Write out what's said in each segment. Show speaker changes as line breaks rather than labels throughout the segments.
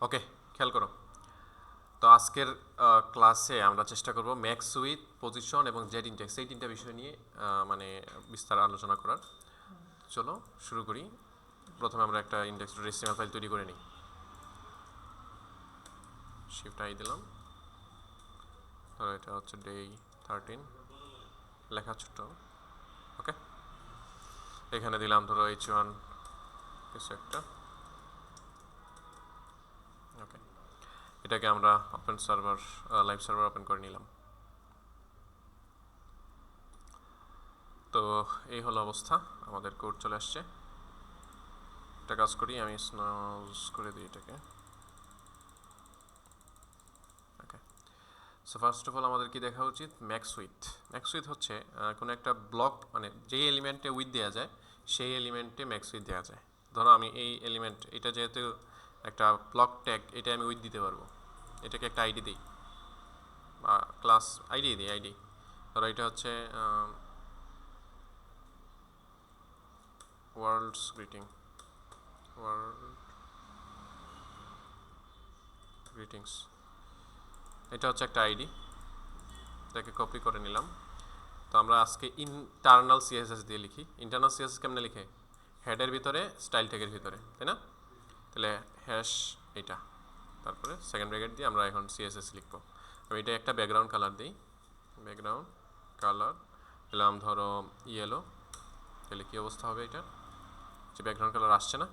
ওকে, খেয়াল করো। তো আজকের ক্লাসে আমরা চেষ্টা করব ম্যাক্স উইথ, পজিশন এবং জেড ইনডেক্স এই তিনটা বিষয় নিয়ে মানে বিস্তার আলোচনা করার। চলো শুরু করি। প্রথমে আমরা একটা ইনডেক্স HTML ফাইল তৈরি করে নিই। শিফট আই দিলাম, ধরো এটা হচ্ছে ডে 13, লেখা ছোট। ওকে, এখানে দিলাম ধরো H1 কিছু একটা। ওকে, এটাকে আমরা open server, live server open করে নিলাম। তো এই হলো অবস্থা, আমাদের কোড চলে আসছে। একটা কাজ করি, আমি স্নজ করে দিই এটাকে। ওকে, সো ফার্স্ট অফ অল আমাদের কি দেখা উচিত? Max with. ম্যাক্স উইথ হচ্ছে কোনো একটা ব্লক, মানে যেই এলিমেন্টে উইথ দেওয়া যায় সেই এলিমেন্টে ম্যাক্স উইথ দেওয়া যায়। ধরো আমি এই এলিমেন্ট, এটা যেহেতু একটা ব্লক ট্যাগ, এটা আমি উইথ দিতে পারবো। এটাকে একটা আইডি দিই বা ক্লাস আইডি দিই, আইডি। ধরো এটা হচ্ছে ওয়ার্ল্ডস গ্রিটিং, ওয়ার্ল্ড গ্রিটিংস। এটা হচ্ছে একটা আইডি, এটাকে কপি করে নিলাম। তো আমরা আজকে ইন্টারনাল সিএসএস দিয়ে লিখি। ইন্টারনাল সিএসএস কেমনে লিখে? হেডের ভিতরে, স্টাইল ট্যাগের ভিতরে, তাই না? তাহলে হ্যাশ এটা, তারপরে সেকেন্ড ব্র্যাকেট দিয়ে আমরা এখন সিএসএস লিখবো। আমি এটা একটা ব্যাকগ্রাউন্ড কালার দিই, ব্যাকগ্রাউন্ড কালার দিলাম ধরো ইয়েলো। তাহলে কী অবস্থা হবে? এটা যে ব্যাকগ্রাউন্ড কালার আসছে না।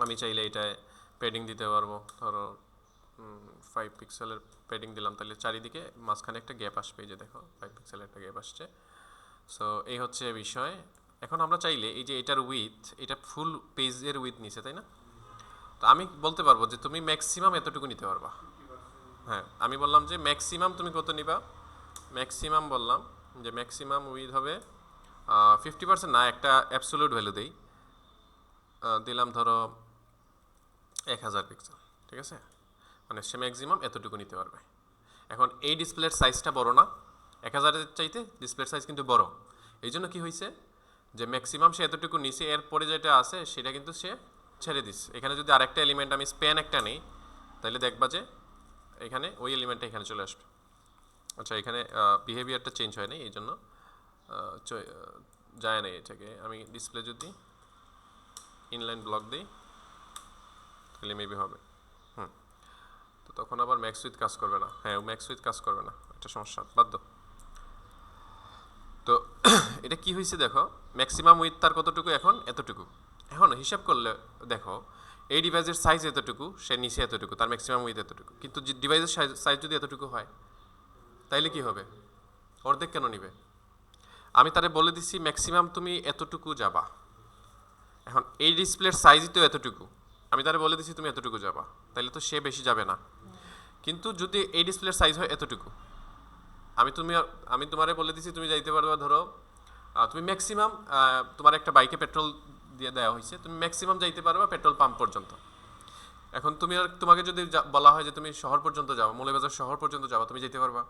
আমি চাইলে এটায় প্যাডিং দিতে পারবো, ধরো 5 পিক্সেলের প্যাডিং দিলাম, তাহলে চারিদিকে মাঝখানে একটা গ্যাপ আসবে। এই যে দেখো 5 পিক্সেলের একটা গ্যাপ আসছে। সো এই হচ্ছে বিষয়। এখন আমরা চাইলে এই যে এটার উইথ, এটা ফুল পেজের উইথ নিছে, তাই না? তো আমি বলতে পারবো যে তুমি ম্যাক্সিমাম এতটুকু নিতে পারবা। হ্যাঁ, আমি বললাম যে ম্যাক্সিমাম তুমি কত নিবা। ম্যাক্সিমাম বললাম যে ম্যাক্সিমাম উইথ হবে 50%, না একটা অ্যাবসোলিউট ভ্যালু দেই, দিলাম ধরো 1000 পিক্সেল। ঠিক আছে, মানে সে ম্যাক্সিমাম এতটুকু নিতে পারবে। এখন এই ডিসপ্লের সাইজটা বড় না, 1000-এর চাইতে ডিসপ্লের সাইজ কিন্তু বড়। এই জন্য কী হয়েছে যে ম্যাক্সিমাম সে এতটুকু নিচে, এরপরে যেটা আছে সেটা কিন্তু সে ছেড়ে দিচ্ছে। এখানে যদি আরেকটা এলিমেন্ট আমি স্প্যান একটা নেই, তাহলে দেখবা যে এখানে ওই এলিমেন্টটা এখানে চলে আসবে। আচ্ছা, এখানে বিহেভিয়ারটা চেঞ্জ হয় নাই, এই জন্য যায় না। এটাকে আমি ডিসপ্লে যদি ইনলাইন ব্লক দিই তাহলে মেবি হবে। তো তখন আবার ম্যাক্স উইথ কাজ করবে না। হ্যাঁ, ম্যাক্স উইথ কাজ করবে না, একটা সমস্যা, বাধ্য। তো এটা কি হয়েছে দেখো, ম্যাক্সিমাম উইথ তার কতটুকু? এখন এতটুকু। এখন হিসাব করলে দেখো, এই ডিভাইসের সাইজ এতটুকু, সে নিচে এতটুকু, তার ম্যাক্সিমাম উইথ এতটুকু। কিন্তু ডিভাইসের সাইজ যদি এতটুকু হয় তাইলে কি হবে? অর্ধেক কেন নিবে? আমি তারে বলে দিচ্ছি ম্যাক্সিমাম তুমি এতটুকু যাবা। এখন এই ডিসপ্লের সাইজই তো এতটুকু, আমি তারে বলে দিচ্ছি তুমি এতটুকু যাবা, তাইলে তো সে বেশি যাবে না। কিন্তু যদি এই ডিসপ্লের সাইজ হয় এতটুকু, আমি তোমারে বলে দিছি তুমি যাইতে পারবা ধরো, তুমি ম্যাক্সিমাম, তোমার একটা বাইকে পেট্রোল দিয়ে দেওয়া হয়েছে, তুমি ম্যাক্সিমাম যাইতে পারবা পেট্রোল পাম্প পর্যন্ত। এখন তোমাকে যদি বলা হয় যে তুমি শহর পর্যন্ত যাও, মৌলভীবাজার শহর পর্যন্ত যাবা, তুমি যেতে পারবা?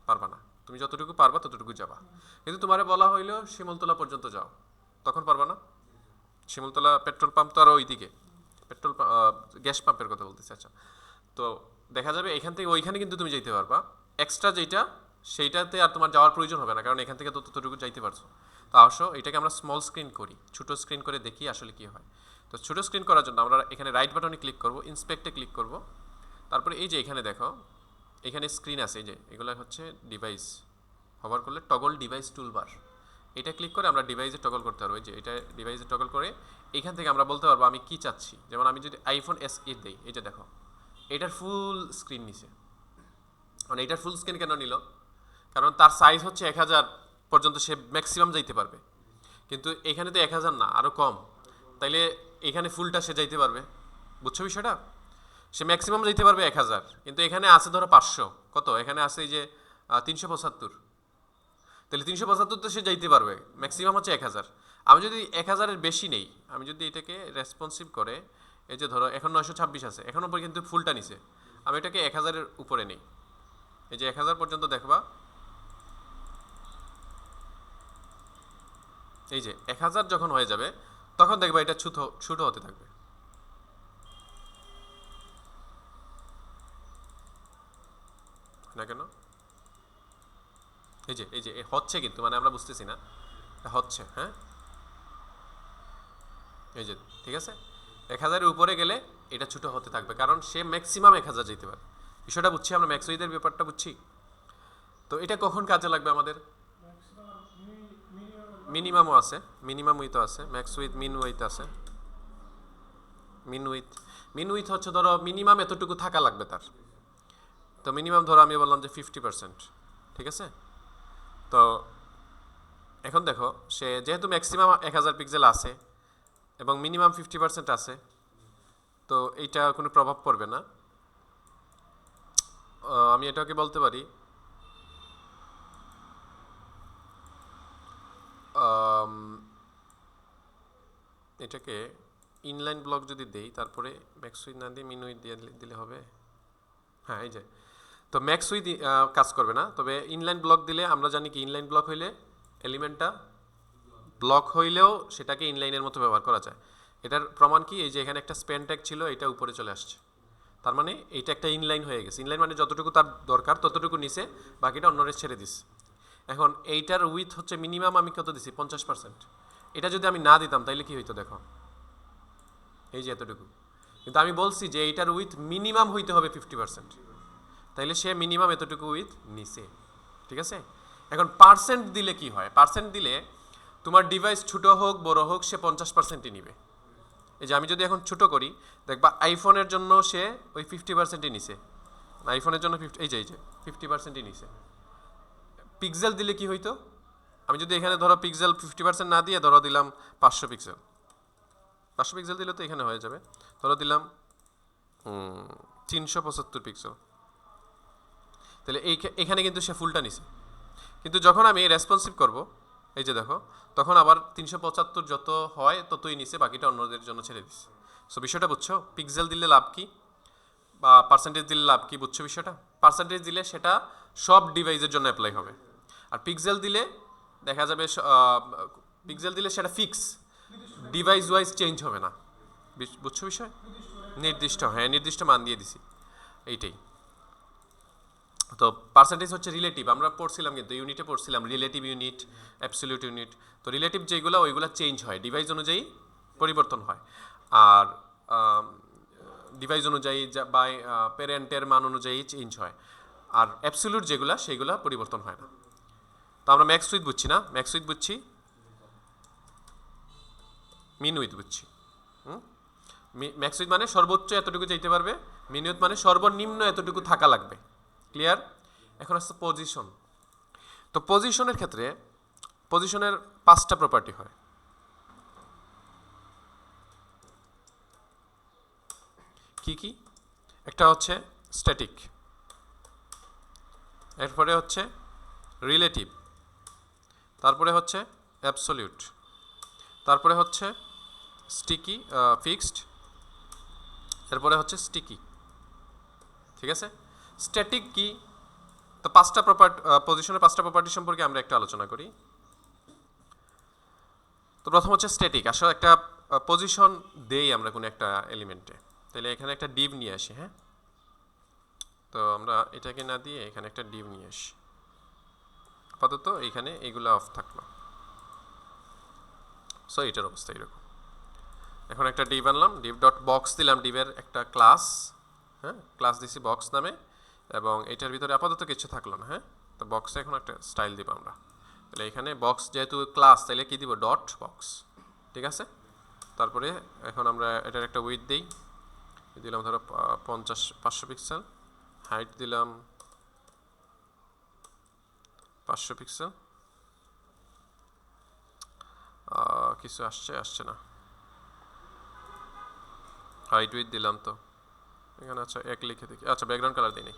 পারবা না। তুমি যতটুকু পারবা ততটুকু যাবা। কিন্তু তোমারে বলা হইলো শিমুলতলা পর্যন্ত যাও, তখন পারবা না। শিমুলতলা পেট্রোল পাম্প তো আরও ওইদিকে, পেট্রোল গ্যাস পাম্পের কথা বলতেছি। আচ্ছা, তো দেখা যাবে এখান থেকে ওইখানে কিন্তু তুমি যাইতে পারবা। এক্সট্রা যেটা, সেইটাতে আর তোমার যাওয়ার প্রয়োজন হবে না, কারণ এখান থেকে ততটুকু যাইতে পারছো। তো আসো এটাকে আমরা স্মল স্ক্রিন করি, ছোটো স্ক্রিন করে দেখি আসলে কি হয়। তো ছোটো স্ক্রিন করার জন্য আমরা এখানে রাইট বাটনে ক্লিক করব, ইন্সপেক্টে ক্লিক করব। তারপরে এই যে এখানে দেখো, এখানে স্ক্রিন আছে, এই যে এগুলো হচ্ছে ডিভাইস। হভার করলে টগল ডিভাইস টুলবার, এটা ক্লিক করে আমরা ডিভাইসে টগল করতে পারবো। এই যে এটা ডিভাইসে টগল করে এখান থেকে আমরা বলতে পারবো আমি কি চাচ্ছি। যেমন আমি যদি আইফোন SE দেই, এই যে দেখো এটার ফুল স্ক্রিন নিছে। মানে এটার ফুল স্ক্রিন কেন নিল? কারণ তার সাইজ হচ্ছে 1000 পর্যন্ত, সে ম্যাক্সিমাম যাইতে পারবে। কিন্তু এখানে তো 1000 না, আরও কম। তাইলে এখানে ফুলটা সে যাইতে পারবে। বুঝছো বিষয়টা? সে ম্যাক্সিমাম যাইতে পারবে 1000, কিন্তু এখানে আছে ধরো 500, কত এখানে আছে এই যে 375। তাহলে 375 তো সে যাইতে পারবে, ম্যাক্সিমাম হচ্ছে 1000। আমি যদি 1000-এর বেশি নেই, আমি যদি এটাকে রেসপন্সিভ করে, এই যে ধরো এখন 926 আছে, এখন উপরে কিন্তু ফুলটা নিছে, আমি এটাকে 1000-এর উপরে নেই, এই যে 1000 পর্যন্ত দেখবা, এই যে 1000 যখন হয়ে যাবে তখন দেখবা এটা ছোট ছোট হতে থাকবে। না কেন? এই যে হচ্ছে, কিন্তু মানে আমরা বুঝতেছি না হচ্ছে। হ্যাঁ, এই যে ঠিক আছে, 1000-এর উপরে গেলে এটা ছোট হতে থাকবে, কারণ সে ম্যাক্সিমাম 1000 যেতে পারে। বিষয়টা বুঝছি আমরা, ম্যাক্স উইথের ব্যাপারটা বুঝছি। তো এটা কখন কাজে লাগবে আমাদের? মিনিমামও আছে, মিনিমাম উইথও আছে, ম্যাক্স উইথ মিন উইথ আছে। মিন উইথ হচ্ছে ধরো মিনিমাম এতটুকু থাকা লাগবে তার। তো মিনিমাম ধরো আমি বললাম যে 50%, ঠিক আছে? তো এখন দেখো, সে যেহেতু ম্যাক্সিমাম 1000 পিক্সেল আছে এবং মিনিমাম 50% আছে, তো এইটা কোনো প্রভাব পড়বে না। আমি এটাকে বলতে পারি এটাকে ইনলাইন ব্লক যদি দেই, তারপরে ম্যাক্স উইথ না দিয়ে মিন উইথ দিয়ে দিলে হবে। হ্যাঁ, এই যে, তো ম্যাক্স উইথ কাজ করবে না, তবে ইনলাইন ব্লক দিলে আমরা জানি কি ইনলাইন ব্লক হইলে এলিমেন্টটা ব্লক হইলেও সেটাকে ইনলাইনের মতো ব্যবহার করা যায়। এটার প্রমাণ কি? এই যে এখানে একটা স্প্যান ট্যাগ ছিল, এটা উপরে চলে আসছে, তার মানে এইটা একটা ইনলাইন হয়ে গেছে। ইনলাইন মানে যতটুকু তার দরকার ততটুকু নিছে, বাকিটা অন্যরে ছেড়ে দিস। এখন এইটার উইথ হচ্ছে মিনিমাম আমি কত দিছি? 50%। এটা যদি আমি না দিতাম তাইলে কি হইতো দেখো, এই যে এতটুকু। কিন্তু আমি বলছি যে এইটার উইথ মিনিমাম হইতে হবে 50%, তাইলে সে মিনিমাম এতটুকু উইথ নিছে, ঠিক আছে? এখন পার্সেন্ট দিলে কি হয়? পার্সেন্ট দিলে তোমার ডিভাইস ছোটো হোক বড় হোক, সে 50%ই নিবে। এই যে আমি যদি এখন ছোটো করি, দেখবা আইফোনের জন্য সে ওই 50%ই নিছে, আইফোনের জন্য 50, এই যে 50%ই নিছে। পিক্সেল দিলে কি হইতো? আমি যদি এখানে ধরো পিক্সেল 50% না দিয়ে ধরো দিলাম 500 পিক্সেল, 500 পিক্সেল দিলে তো এখানে হয়ে যাবে, ধরো দিলাম 375 পিক্সেল, তাহলে এখানে কিন্তু সে ফুলটা নিছে। কিন্তু যখন আমি রেসপন্সিভ করব, এই যে দেখো, তখন আবার 375 যত হয় ততই নিচে, বাকিটা অন্যদের জন্য ছেড়ে দিচ্ছে। সো বিষয়টা বুঝছো? পিক্সেল দিলে লাভ কি বা পার্সেন্টেজ দিলে লাভ কি, বুঝছো বিষয়টা? পার্সেন্টেজ দিলে সেটা সব ডিভাইসের জন্য অ্যাপ্লাই হবে, আর পিক্সেল দিলে দেখা যাবে পিক্সেল দিলে সেটা ফিক্স, ডিভাইস ওয়াইজ চেঞ্জ হবে না। বুঝছো বিষয়? নির্দিষ্ট, হ্যাঁ, নির্দিষ্ট মান দিয়ে দিছি, এইটাই। তো পার্সেন্টেজ হচ্ছে রিলেটিভ, আমরা পড়ছিলাম কিন্তু ইউনিটে পড়ছিলাম রিলেটিভ ইউনিট, অ্যাবসলিউট ইউনিট। তো রিলেটিভ যেগুলো ওইগুলো চেঞ্জ হয়, ডিভাইস অনুযায়ী পরিবর্তন হয়, আর ডিভাইস অনুযায়ী বা প্যারেন্টের মান অনুযায়ী চেঞ্জ হয়। আর অ্যাবসলিউট যেগুলো সেইগুলো পরিবর্তন হয় না। তো আমরা ম্যাক্স উইথ বুঝছি না, ম্যাক্স উইথ বুঝছি, মিন উইথ বুঝছি। ম্যাক্স উইথ মানে সর্বোচ্চ এতটুকু যেতে পারবে, মিন উইথ মানে সর্বনিম্ন এতটুকু থাকা লাগবে। ক্লিয়ার? এখন আসছে পজিশন। তো পজিশনের ক্ষেত্রে পজিশনের 5টা প্রপার্টি হয়। কি কি? একটা হচ্ছে স্ট্যাটিক, এরপরে হচ্ছে রিলেটিভ, তারপরে হচ্ছে অ্যাবসলিউট, তারপরে হচ্ছে স্টিকি ফিক্সড, এরপরে হচ্ছে স্টিকি, ঠিক আছে? স্ট্যাটিক কি? তো পজিশনের 5টা প্রপার্টি সম্পর্কে আমরা একটু আলোচনা করি। তো প্রথম হচ্ছে স্ট্যাটিক। আসলে একটা পজিশন দেই আমরা কোনো একটা এলিমেন্টে, তাহলে এখানে একটা ডিভ নিয়ে আসি। হ্যাঁ, তো আমরা এটাকে না দিয়ে এখানে একটা ডিভ নিয়ে আসি। আপাতত এইখানে এইগুলো অফ থাকলো, সো এটার অবস্থা এরকম। এখন একটা ডিভ আনলাম, ডিভ ডট বক্স দিলাম, ডিভের একটা ক্লাস, হ্যাঁ, ক্লাস দিছি বক্স নামে, এবং এটার ভিতরে আপাতত কিছু থাকলো না। হ্যাঁ, তো বক্সে এখন একটা স্টাইল দিব আমরা। তাহলে এখানে বক্স যেহেতু ক্লাস, তাহলে কি দিব? ডট বক্স, ঠিক আছে? তারপরে এখন আমরা এটার একটা উইথ দিই, দিলাম ধরো 500 পিক্সেল, হাইট দিলাম 500 পিক্সেল। কিছু আসছে না, হাইট উইথ দিলাম তো এখানে। আচ্ছা, এক লিখে দেখি। আচ্ছা, ব্যাকগ্রাউন্ড কালার দিই,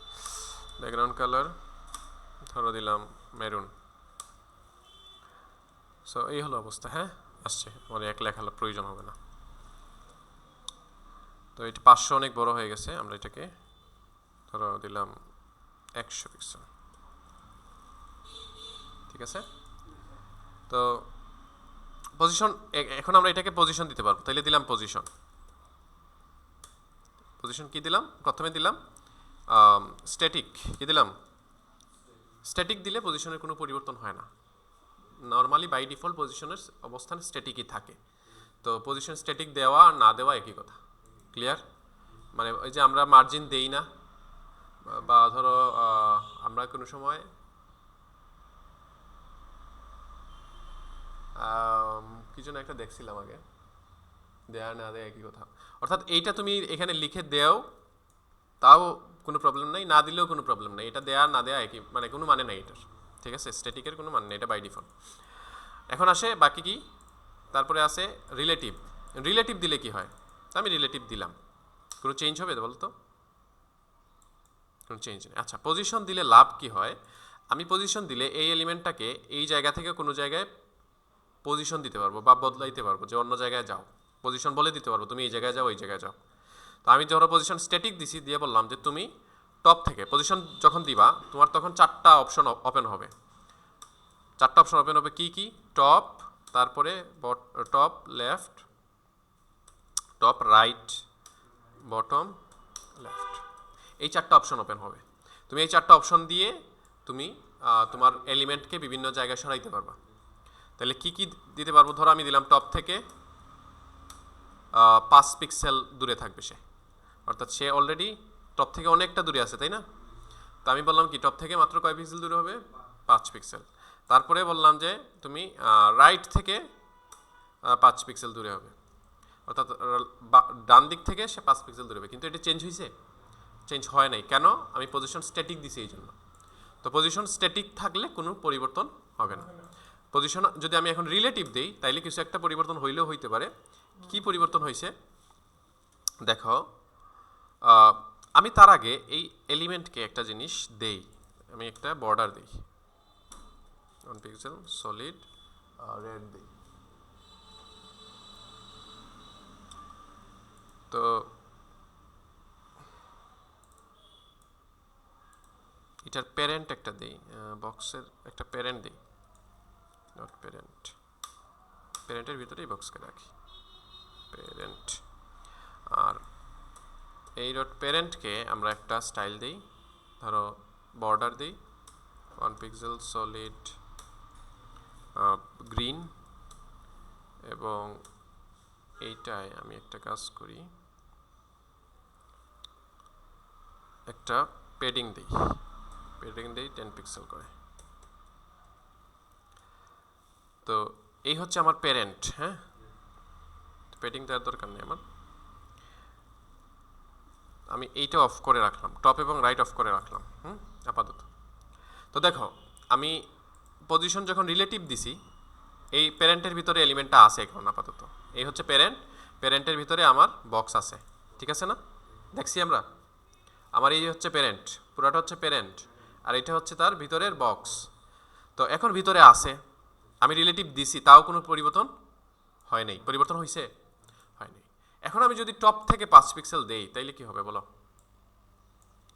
ব্যাকগ্রাউন্ড কালার ধরো দিলাম মেরুন। সো এই হলো অবস্থা। হ্যাঁ, আসছে, মানে এক লেখা প্রয়োজন হবে না। তো এটা 500 অনেক বড় হয়ে গেছে, আমরা এটাকে ধরো দিলাম 100 পিক্সেল, ঠিক আছে? তো পজিশন, এখন আমরা এটাকে পজিশন দিতে পারবো, তাইলে দিলাম পজিশন। পজিশন কি দিলাম? প্রথমে দিলাম স্ট্যাটিক, কি দিলাম? স্ট্যাটিক দিলে পজিশনের কোনো পরিবর্তন হয় না, নর্মালি বাই ডিফল্ট পজিশনের অবস্থান স্ট্যাটিকই থাকে। তো পজিশন স্ট্যাটিক দেওয়া আর না দেওয়া একই কথা, ক্লিয়ার? মানে ওই যে আমরা মার্জিন দেই না, বা ধরো আমরা কোনো সময় কি যেন একটা দেখছিলাম আগে, দেয়া না দেয়া একই কথা, অর্থাৎ এইটা তুমি এখানে লিখে দেও তাও কোনো প্রবলেম নাই, না দিলেও কোনো প্রবলেম নাই, এটা দেয়া না দেয়া একই, মানে কোনো মানে নাই এটার, ঠিক আছে? স্ট্যাটিকের কোনো মানে নেই, এটা বাই ডিফল্ট। এখন আসে বাকি কি, তারপরে আসে রিলেটিভ। রিলেটিভ দিলে কি হয়? আমি রিলেটিভ দিলাম, কোনো চেঞ্জ হবে বলো তো? কোনো চেঞ্জ নেই। আচ্ছা, পজিশন দিলে লাভ কি হয়? আমি পজিশন দিলে এই এলিমেন্টটাকে এই জায়গা থেকে কোনো জায়গায় পজিশন দিতে পারবো বা বদলাইতে পারবো, যে অন্য জায়গায় যাও, পজিশন বলে দিতে পারবো তুমি এই জায়গায় যাও, ওই জায়গায় যাও। তো আমি ধরো পজিশন স্ট্যাটিক দিছি, দিয়ে বললাম যে তুমি টপ থেকে পজিশন যখন দিবা তোমার তখন 4টা অপশন ওপেন হবে। 4টা অপশন ওপেন হবে, কি কি? টপ, তারপরে top left, top right, bottom left, এই 4টা অপশন ওপেন হবে। তুমি এই 4টা অপশন দিয়ে তুমি তোমার এলিমেন্টকে বিভিন্ন জায়গায় সরাইতে পারবা। তাহলে কি কি দিতে পারবো? ধরো আমি দিলাম টপ থেকে 5 পিক্সেল দূরে থাকবে সে, অর্থাৎ সে অলরেডি টপ থেকে অনেকটা দূরে আছে, তাই না? তো আমি বললাম কি টপ থেকে মাত্র কয় পিক্সেল দূরে হবে? 5 পিক্সেল। তারপরে বললাম যে তুমি রাইট থেকে 5 পিক্সেল দূরে হবে, অর্থাৎ ডান দিক থেকে সে 5 পিক্সেল দূরে হবে। কিন্তু এটা চেঞ্জ হয়েছে? চেঞ্জ হয় নাই। কেন? আমি পজিশন স্ট্যাটিক দিছি এই জন্য। তো পজিশন স্ট্যাটিক থাকলে কোনো পরিবর্তন হবে না। পজিশন যদি আমি এখন রিলেটিভ দেই তাইলে কিছু একটা পরিবর্তন হইলেও হইতে পারে। কি পরিবর্তন হয়েছে দেখো, আমি তার আগে এই এলিমেন্টকে একটা জিনিস দেই, আমি একটা বর্ডার দিই, 1 পিক্সেল সলিড রেড দিই। তো এটার প্যারেন্ট একটা দিই, বক্সের একটা প্যারেন্ট দিই, ডট প্যারেন্ট, প্যারেন্টের ভিতরেই বক্সকে রাখি প্যারেন্ট। আর এই ডট প্যারেন্টকে আমরা একটা স্টাইল দিই, ধরো বর্ডার দিই 1 পিক্সেল সলিড গ্রিন, এবং এইটায় আমি একটা কাজ করি, একটা পেডিং দিই, পেডিং দিই 10 পিক্সেল করে। তো এই হচ্ছে আমার প্যারেন্ট। হ্যাঁ, পেডিং দেওয়ার দরকার নেই আমার, আমি এইটা অফ করে রাখলাম, টপ এবং রাইট অফ করে রাখলাম আপাতত। তো দেখো আমি পজিশন যখন রিলেটিভ দিছি, এই প্যারেন্টের ভিতরে এলিমেন্টটা আছে এখন আপাতত, এই হচ্ছে প্যারেন্ট, প্যারেন্টের ভিতরে আমার বক্স আছে, ঠিক আছে না? দেখছি আমরা, আমার এই হচ্ছে প্যারেন্ট, পুরাটা হচ্ছে প্যারেন্ট, আর এটা হচ্ছে তার ভিতরের বক্স। তো এখন ভিতরে আছে, আমি রিলেটিভ দিছি, তাও কোনো পরিবর্তন হয় নাই। পরিবর্তন হয়েছে? হয়নি। এখন আমি যদি টপ থেকে 5 পিক্সেল দেই তাইলে কি হবে বলো?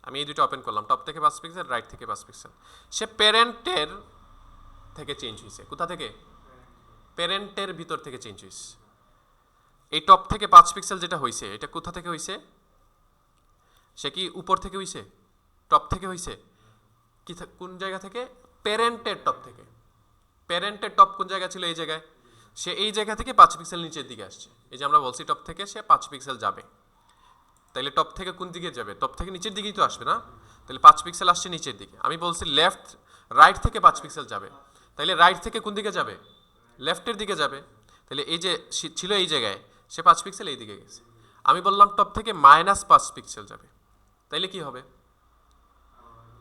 আমি এই দুটো ওপেন করলাম, টপ থেকে 5 পিক্সেল, রাইট থেকে 5 পিক্সেল, সে প্যারেন্টের থেকে চেঞ্জ হয়েছে। কোথা থেকে? প্যারেন্টের ভিতর থেকে চেঞ্জ হয়েছে। এই টপ থেকে 5 পিক্সেল যেটা হয়েছে, এটা কোথা থেকে হয়েছে? সে কি উপর থেকে হয়েছে? টপ থেকে হয়েছে? কি কোন জায়গা থেকে? প্যারেন্টের টপ থেকে। প্যারেন্টের টপ কোন জায়গা ছিল? এই জায়গায়। সে এই জায়গা থেকে 5 পিক্সেল নিচের দিকে আসছে। এই যে আমরা বলছি টপ থেকে সে 5 পিক্সেল যাবে, তাইলে টপ থেকে কোন দিকে যাবে? টপ থেকে নিচের দিকেই তো আসবে না? তাহলে 5 পিক্সেল আসছে নিচের দিকে। আমি বলছি লেফট, রাইট থেকে 5 পিক্সেল যাবে, তাইলে রাইট থেকে কোন দিকে যাবে? লেফটের দিকে যাবে। তাহলে এই যে ছিল এই জায়গায়, সে 5 পিক্সেল এই দিকে গেছে। আমি বললাম টপ থেকে -5 পিক্সেল যাবে, তাইলে কি হবে?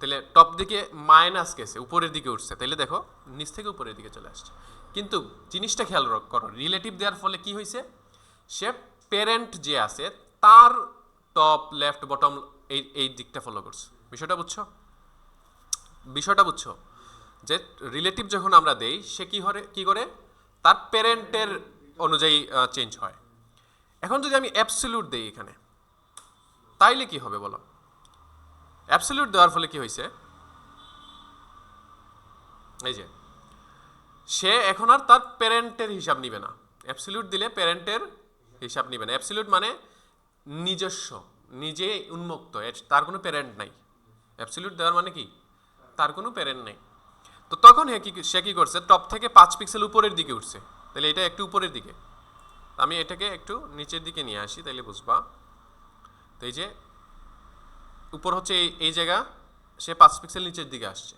তাহলে টপ দিকে মাইনাস গেছে, উপরের দিকে উঠছে, তাইলে দেখো নিচ থেকে উপরের দিকে চলে আসছে। কিন্তু জিনিসটা খেয়াল করো, রিলেটিভ দেওয়ার ফলে কি হয়েছে? সে প্যারেন্ট যে আছে তার টপ লেফট বটম এই দিকটা ফলো করছে। বিষয়টা বুঝছো? বিষয়টা বুঝছো যে রিলেটিভ যখন আমরা দেই সে কি করে তার প্যারেন্টের অনুযায়ী চেঞ্জ হয়। এখন যদি আমি অ্যাবসলিউট দেই এখানে, তাইলে কি হবে বলো? অ্যাবসলিউট দেওয়ার ফলে কি হয়েছে? এই যে সে এখন আর তার প্যারেন্টের হিসাব নিবে না। অ্যাবসলিউট দিলে প্যারেন্টের হিসাব নিবে না। অ্যাবসলিউট মানে নিজস্ব, নিজে উন্মুক্ত, তার কোনো প্যারেন্ট নাই। অ্যাবসলিউট দেওয়ার মানে কি? তার কোনো প্যারেন্ট নেই। তো তখন সে কি করছে, টপ থেকে 5 পিক্সেল উপরের দিকে উঠছে, তাহলে এটা একটু উপরের দিকে। আমি এটাকে একটু নিচের দিকে নিয়ে আসি, তাইলে বুঝবা। তো এই যে উপর হচ্ছে এই জায়গা, সে 5 পিক্সেল নিচের দিকে আসছে।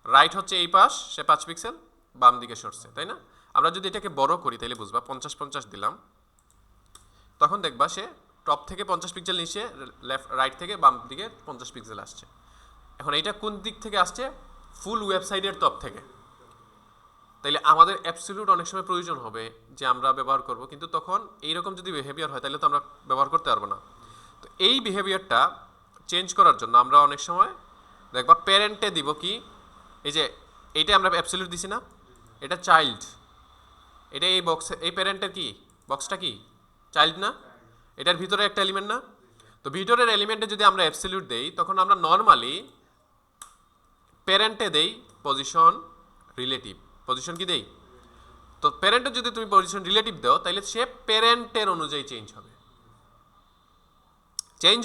রাইট হচ্ছে এই পাশ, সে 5 পিক্সেল বাম দিকে সরছে, তাই না? আমরা যদি এটাকে বড় করি তাহলে বুঝবা, 50-50 দিলাম, তখন দেখবা সে টপ থেকে 50 পিক্সেল নিচে, রাইট থেকে বাম দিকে 50 পিক্সেল আসছে। এখন এইটা কোন দিক থেকে আসছে? ফুল ওয়েবসাইটের টপ থেকে। তাইলে আমাদের অ্যাবসলিউট অনেক সময় প্রয়োজন হবে যে আমরা ব্যবহার করব, কিন্তু তখন এইরকম যদি বিহেভিয়ার হয় তাহলে তো আমরা ব্যবহার করতে পারবো না। তো এই বিহেভিয়ারটা চেঞ্জ করার জন্য আমরা অনেক সময় দেখবা প্যারেন্টে দিব কি, এই যে এইটা আমরা অ্যাবসলিউট দিছি না, এটা চাইল্ড, এটা এই বক্স, এই প্যারেন্টের কি বক্সটা কি চাইল্ড না, এটার ভিতরে একটা এলিমেন্ট না। তো ভিতরের এলিমেন্টে যদি আমরা অ্যাবসলিউট দেই, তখন আমরা নর্মালি প্যারেন্টে দেই পজিশন রিলেটিভ, পজিশন কি দেই। তো প্যারেন্টে যদি তুমি পজিশন রিলেটিভ দাও, তাহলে সে প্যারেন্টের অনুযায়ী চেঞ্জ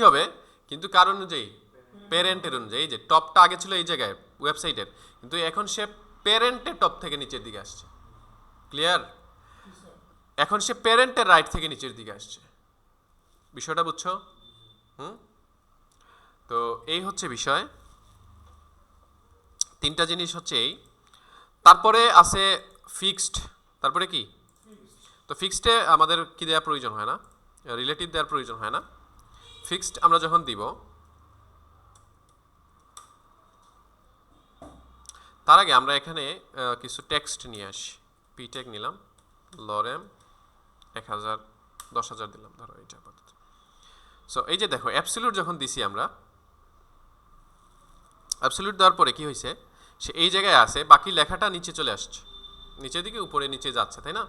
হবে, কিন্তু কার অনুযায়ী? প্যারেন্টের অনুযায়ী। যে টপটা আগে ছিল এই জায়গায় ওয়েবসাইটের, কিন্তু এখন সে প্যারেন্টের টপ থেকে নিচের দিকে আসছে। ক্লিয়ার? এখন সে প্যারেন্টের রাইট থেকে নিচের দিকে আসছে। বিষয়টা বুঝছো? তো এই হচ্ছে বিষয়। 3টা জিনিস হচ্ছে এই। তারপরে আছে ফিক্সড। তারপরে কি? তো ফিক্সডে আমাদের কি দেওয়ার প্রয়োজন হয় না, রিলেটিভ দেওয়ার প্রয়োজন হয় না। ফিক্সড আমরা যখন দিব, তার আগে আমরা এখানে কিছু টেক্সট নিয়ে আসি। পি ট্যাগ নিলাম, লরেম 1000 10,000 দিলাম, ধরো এইটা আপাতত। সো এই যে দেখো অ্যাবসলিউট যখন দিছি আমরা, অ্যাবসলিউট দেওয়ার পরে কি হয়েছে, সে এই জায়গায় আছে, বাকি লেখাটা নিচে চলে আসছে, নিচের দিকে উপরে নিচে যাচ্ছে, তাই না?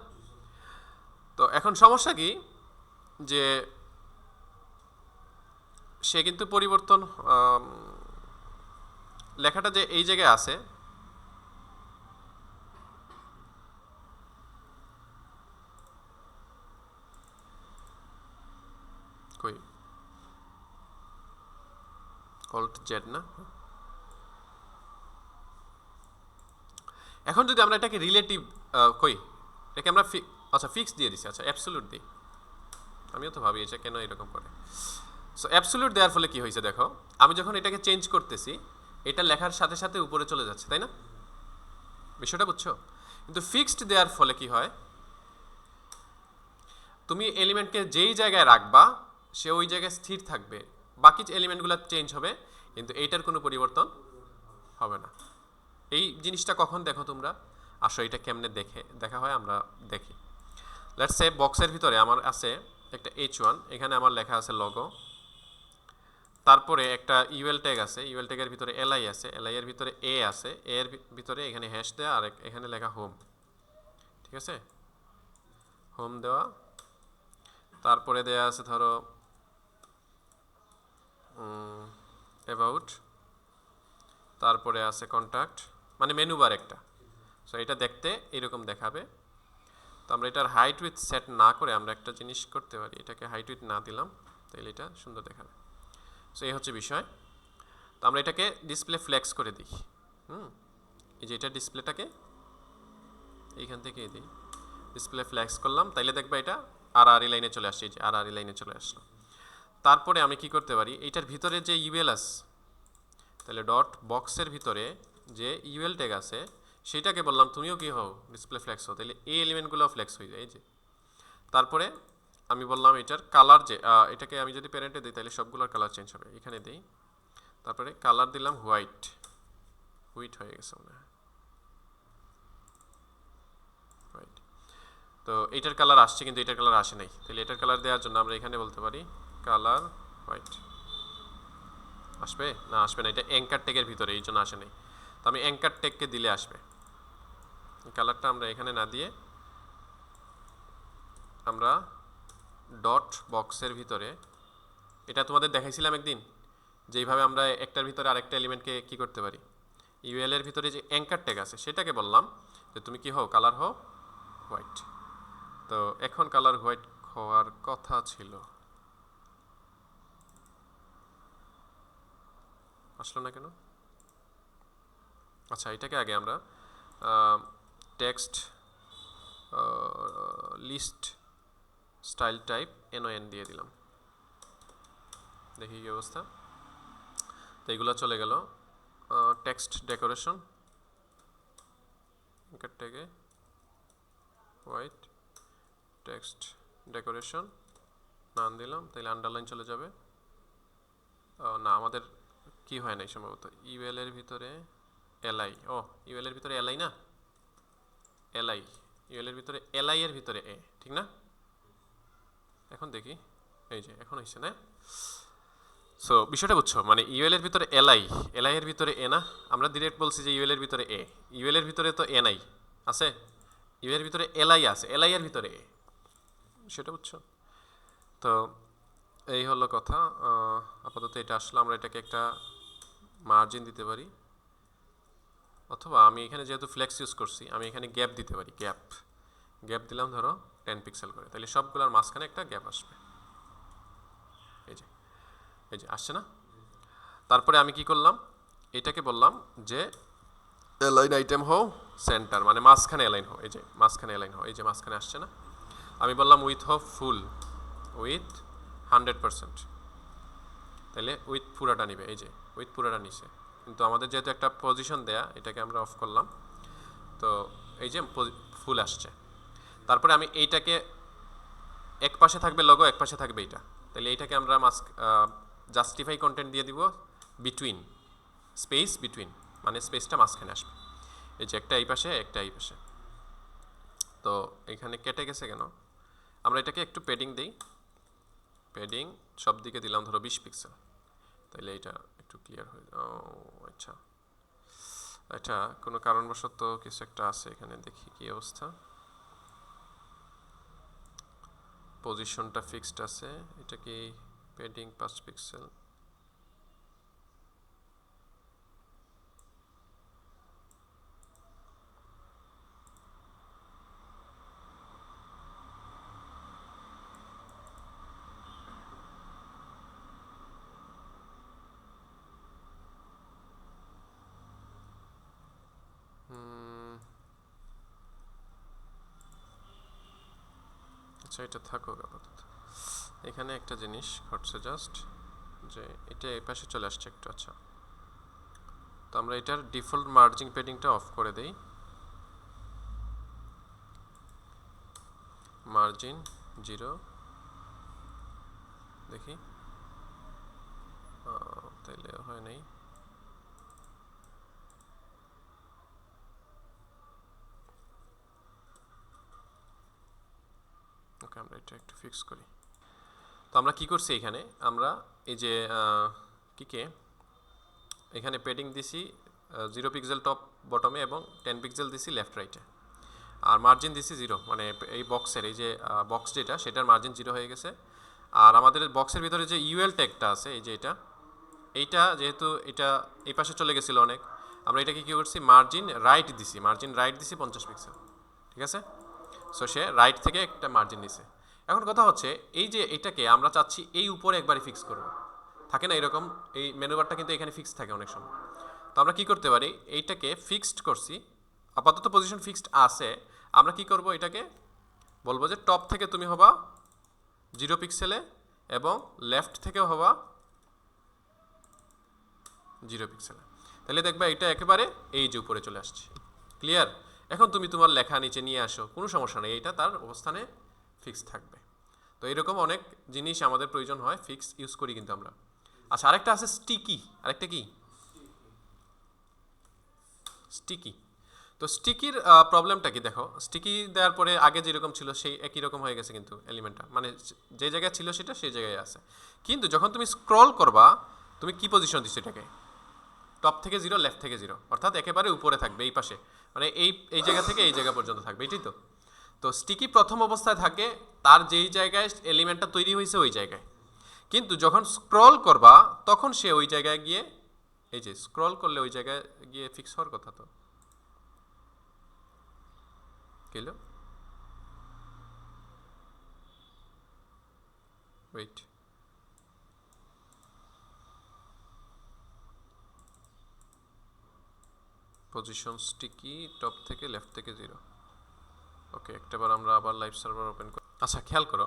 তো এখন সমস্যা কি, যে সে কিন্তু পরিবর্তন, লেখাটা যে এই জায়গায় আছে, কই অল্ট জেড না। এখন যদি আমরা এটাকে রিলেটিভ, কই এটাকে আমরা আচ্ছা ফিক্স দিয়ে দিছি, আচ্ছা অ্যাবসলিউট দিই। আমিও তো ভাবি এটা কেন এরকম করে। সো অ্যাবসলিউট দেওয়ার ফলে কি হয়েছে দেখো, আমি যখন এটাকে চেঞ্জ করতেছি, এটা লেখার সাথে সাথে উপরে চলে যাচ্ছে, তাই না? বিষয়টা বুঝছো? কিন্তু ফিক্সড দেওয়ার ফলে কি হয়, তুমি এলিমেন্টকে যেই জায়গায় রাখবা সে ওই জায়গায় স্থির থাকবে, বাকি এলিমেন্টগুলো চেঞ্জ হবে, কিন্তু এইটার কোনো পরিবর্তন হবে না। এই জিনিসটা কখন দেখো তোমরা? আসো এটা কেমনে দেখা হয় আমরা দেখি। লেটস সে বক্সের ভিতরে আমার আছে একটা H1, এখানে আমার লেখা আছে লগো, তারপরে একটা ইউএল ট্যাগ আছে, ইউএল ট্যাগের ভিতরে এলআই আছে, এলআই এর ভিতরে এ আছে, এ এর ভিতরে এখানে হ্যাশ দেওয়া, আর এখানে লেখা হোম। ঠিক আছে, হোম দেওয়া। তারপরে দেয়া আছে ধরো অ্যাবাউট, তারপরে আছে কন্ট্যাক্ট, মানে মেনু বার একটা। সো এটা দেখতে এরকম দেখাবে। তো আমরা এটার হাইট উইথ সেট না করে আমরা একটা জিনিস করতে পারি, এটাকে হাইট উইথ না দিলাম, তাহলে এটা সুন্দর দেখাবে। সো এই হচ্ছে বিষয়। তো আমরা এটাকে ডিসপ্লে ফ্লেক্স করে দিই। এই যে এটা ডিসপ্লেটাকে এইখান থেকে দিই, ডিসপ্লে ফ্লেক্স করলাম, তাইলে দেখবা এটা আর আর লাইনে চলে আসছে, এই যে আর আর লাইনে চলে আসলো। তারপরে আমি কি করতে পারি, এইটার ভিতরে যে ইউএল আছে, তাহলে ডট বক্সের ভিতরে যে ইউএল ট্যাগ আছে সেটাকে বললাম তুমিও কি হও, ডিসপ্লে ফ্লেক্স হও, তাহলে এই এলিমেন্টগুলো ফ্লেক্স হয়ে যায়। এই যে তারপরে আমি বললাম এটার কালার, যে এটাকে আমি যদি প্যারেন্টে দিই তাহলে সবগুলোর কালার চেঞ্জ হবে, এখানে দিই, তারপরে কালার দিলাম হোয়াইট, হুইট হয়ে গেছে মনে হয়, হোয়াইট। তো এটার কালার আসছে কিন্তু এটার কালার আসে নাই, তাহলে এটার কালার দেওয়ার জন্য আমরা এখানে বলতে পারি কালার হোয়াইট। আসবে না? আসবে না, এটা অ্যাঙ্কার ট্যাগের ভিতরে, এই জন্য আসে নাই। তো আমি অ্যাঙ্কার ট্যাগকে দিলে আসবে। কালারটা আমরা এখানে না দিয়ে আমরা ডট বক্সের ভিতরে, এটা তোমাদের দেখাইছিলাম একদিন, যেইভাবে আমরা একটার ভিতরে আরেকটা এলিমেন্টকে কি করতে পারি, ইউএল এর ভিতরে যে অ্যাঙ্কার ট্যাগ আছে সেটাকে বললাম যে তুমি কি হও, কালার হও হোয়াইট। তো এখন কালার হোয়াইট হওয়ার কথা ছিল, আসলো না কেন? আচ্ছা, এটাকে আগে আমরা text list style type NON দিয়ে দিলাম, দেখি কি অবস্থা। তো এইগুলো চলে গেল। টেক্সট ডেকোরেশন থেকে হোয়াইট টেক্সট ডেকোরেশন নাম দিলাম, তাহলে আন্ডারলাইন চলে যাবে। না, আমাদের কি হয় নাই সম্ভবত, ইউএলের ভিতরে এলআই, ইউএলের ভিতরে এলআই না, এলআই, ইউএলের ভিতরে এলআই এর ভিতরে এ, ঠিক না? এখন দেখি, এই যে এখন হয়েছে না। সো বিষয়টা বুঝছো, মানে ইউএল এর ভিতরে এলআই এর ভিতরে এ না, আমরা ডিরেক্ট বলছি যে ইউএল এর ভিতরে এ, ইউএল এর ভিতরে তো এ নাই, আছে ইউএল এর ভিতরে এলআই আছে, এলআই এর ভিতরে এ, সেটা বুঝছো? তো এই হলো কথা। আপাতত এটা আসলে আমরা এটাকে একটা মার্জিন দিতে পারি, অথবা আমি এখানে যেহেতু ফ্লেক্স ইউজ করছি আমি এখানে গ্যাপ দিতে পারি, গ্যাপ দিলাম ধরো 10 পিক্সেল করে, তাহলে সবগুলোর মাঝখানে একটা গ্যাপ আসবে। এই যে আসছে না। তারপরে আমি কি করলাম, এটাকে বললাম যে অ্যালাইন আইটেম হও সেন্টার, মানে মাঝখানে অ্যালাইন হও, এই যে মাঝখানে অ্যালাইন হও, এই যে মাঝখানে আসছে না। আমি বললাম উইথ হও ফুল, উইথ 100%, তাহলে উইথ পুরাটা নিবে, এই যে উইথ পুরাটা নিছে, কিন্তু আমাদের যেহেতু একটা পজিশন দেয়া, এটাকে আমরা অফ করলাম, তো এই যে ফুল আসছে। তারপরে আমি এইটাকে এক পাশে থাকবে লগো, এক পাশে থাকবে এইটা, তাহলে এইটাকে আমরা জাস্টিফাই কন্টেন্ট দিয়ে দিব বিটুইন, স্পেস বিটুইন, মানে স্পেসটা মাঝখানে আসবে, এই যে একটা এই পাশে একটা এই পাশে। তো এখানে কেটে গেছে কেন, আমরা এটাকে একটু প্যাডিং দিই, প্যাডিং সব দিকে দিলাম ধরো 20 পিক্সেল, তাহলে এটা একটু ক্লিয়ার হয়ে, আচ্ছা এটা কোনো কারণবশত কিছু একটা আছে এখানে, দেখি কি অবস্থা। পজিশনটা ফিক্সড আছে, এটা কি প্যাডিং 5 পিক্সেল, আচ্ছা এটা থাকুক আপাতত। এখানে একটা জিনিস ঘটছে জাস্ট, যে এটা এই পাশে চলে আসছে একটু। আচ্ছা, তো আমরা এটার ডিফল্ট মার্জিং প্যাডিংটা অফ করে দেই, মার্জিন 0, দেখি তাইলে হয় নাই। ওকে, আমরা এটা একটু ফিক্স করি। তো আমরা কি করছি এখানে, আমরা এই যে কে এখানে প্যাডিং দিছি 0 পিক্সেল টপ বটমে এবং 10 পিক্সেল দিছি লেফট রাইটে, আর মার্জিন দিছি 0, মানে এই বক্সের এই যে বক্স যেটা সেটার মার্জিন 0 হয়ে গেছে। আর আমাদের বক্সের ভিতরে যে ইউএল ট্যাগটা আছে, এই যে এইটা যেহেতু এটা এই পাশে চলে গেছিলো অনেক, আমরা এটাকে কী করছি, মার্জিন রাইট দিছি 50 পিক্সেল, ঠিক আছে। সো সে রাইট থেকে একটা মার্জিন নিছে। এখন কথা হচ্ছে এই যে এটাকে আমরা চাচ্ছি এই উপরে একবারে ফিক্স করব, থাকে না এরকম, এই মেনুবারটা কিন্তু এখানে ফিক্স থাকে অনেক সময়। তো আমরা কি করতে পারি, এইটাকে ফিক্সড করছি, আপাতত পজিশন ফিক্সড আছে, আমরা কি করব, এটাকে বলবো যে টপ থেকে তুমি হবা 0 পিক্সেলে এবং লেফট থেকেও হবা 0 পিক্সেলে, তাহলে দেখবা এটা একেবারে এই যে উপরে চলে আসছে। ক্লিয়ার? এখন তুমি তোমার লেখা নিচে নিয়ে আসো, কোনো সমস্যা নেই, এটা তার অবস্থানে ফিক্স থাকবে। তো এরকম অনেক জিনিস আমাদের প্রয়োজন হয়, ফিক্স ইউজ করি কিন্তু আমরা। আচ্ছা, আরেকটা আছে স্টিকি, আরেকটা কি স্টিকি। তো স্টিকির প্রবলেমটা কি দেখো, স্টিকি দেওয়ার পরে আগে যেরকম ছিল সেই একই রকম হয়ে গেছে, কিন্তু এলিমেন্টটা মানে যে জায়গায় ছিল সেটা সেই জায়গায় আছে, কিন্তু যখন তুমি স্ক্রল করবা তুমি কি পজিশন দিচ্ছ এটাকে, টপ থেকে 0 লেফট থেকে 0, অর্থাৎ একেবারে উপরে থাকবে এই পাশে, মানে এই জায়গা থেকে এই জায়গা পর্যন্ত থাকবে, এটাই তো। তো স্টিকি প্রথম অবস্থায় থাকে তার যেই জায়গায় এলিমেন্টটা তৈরি হয়েছে ওই জায়গায়, কিন্তু যখন স্ক্রল করবা তখন সে ওই জায়গায় গিয়ে, এই যে স্ক্রল করলে ওই জায়গায় গিয়ে ফিক্স হওয়ার কথা। তো গেল, ওয়েট, পজিশন স্টিকি টপ থেকে লেফট থেকে 0। ওকে, একটাবার আমরা আবার লাইভ সার্ভার ওপেন করি। আচ্ছা, খেয়াল করো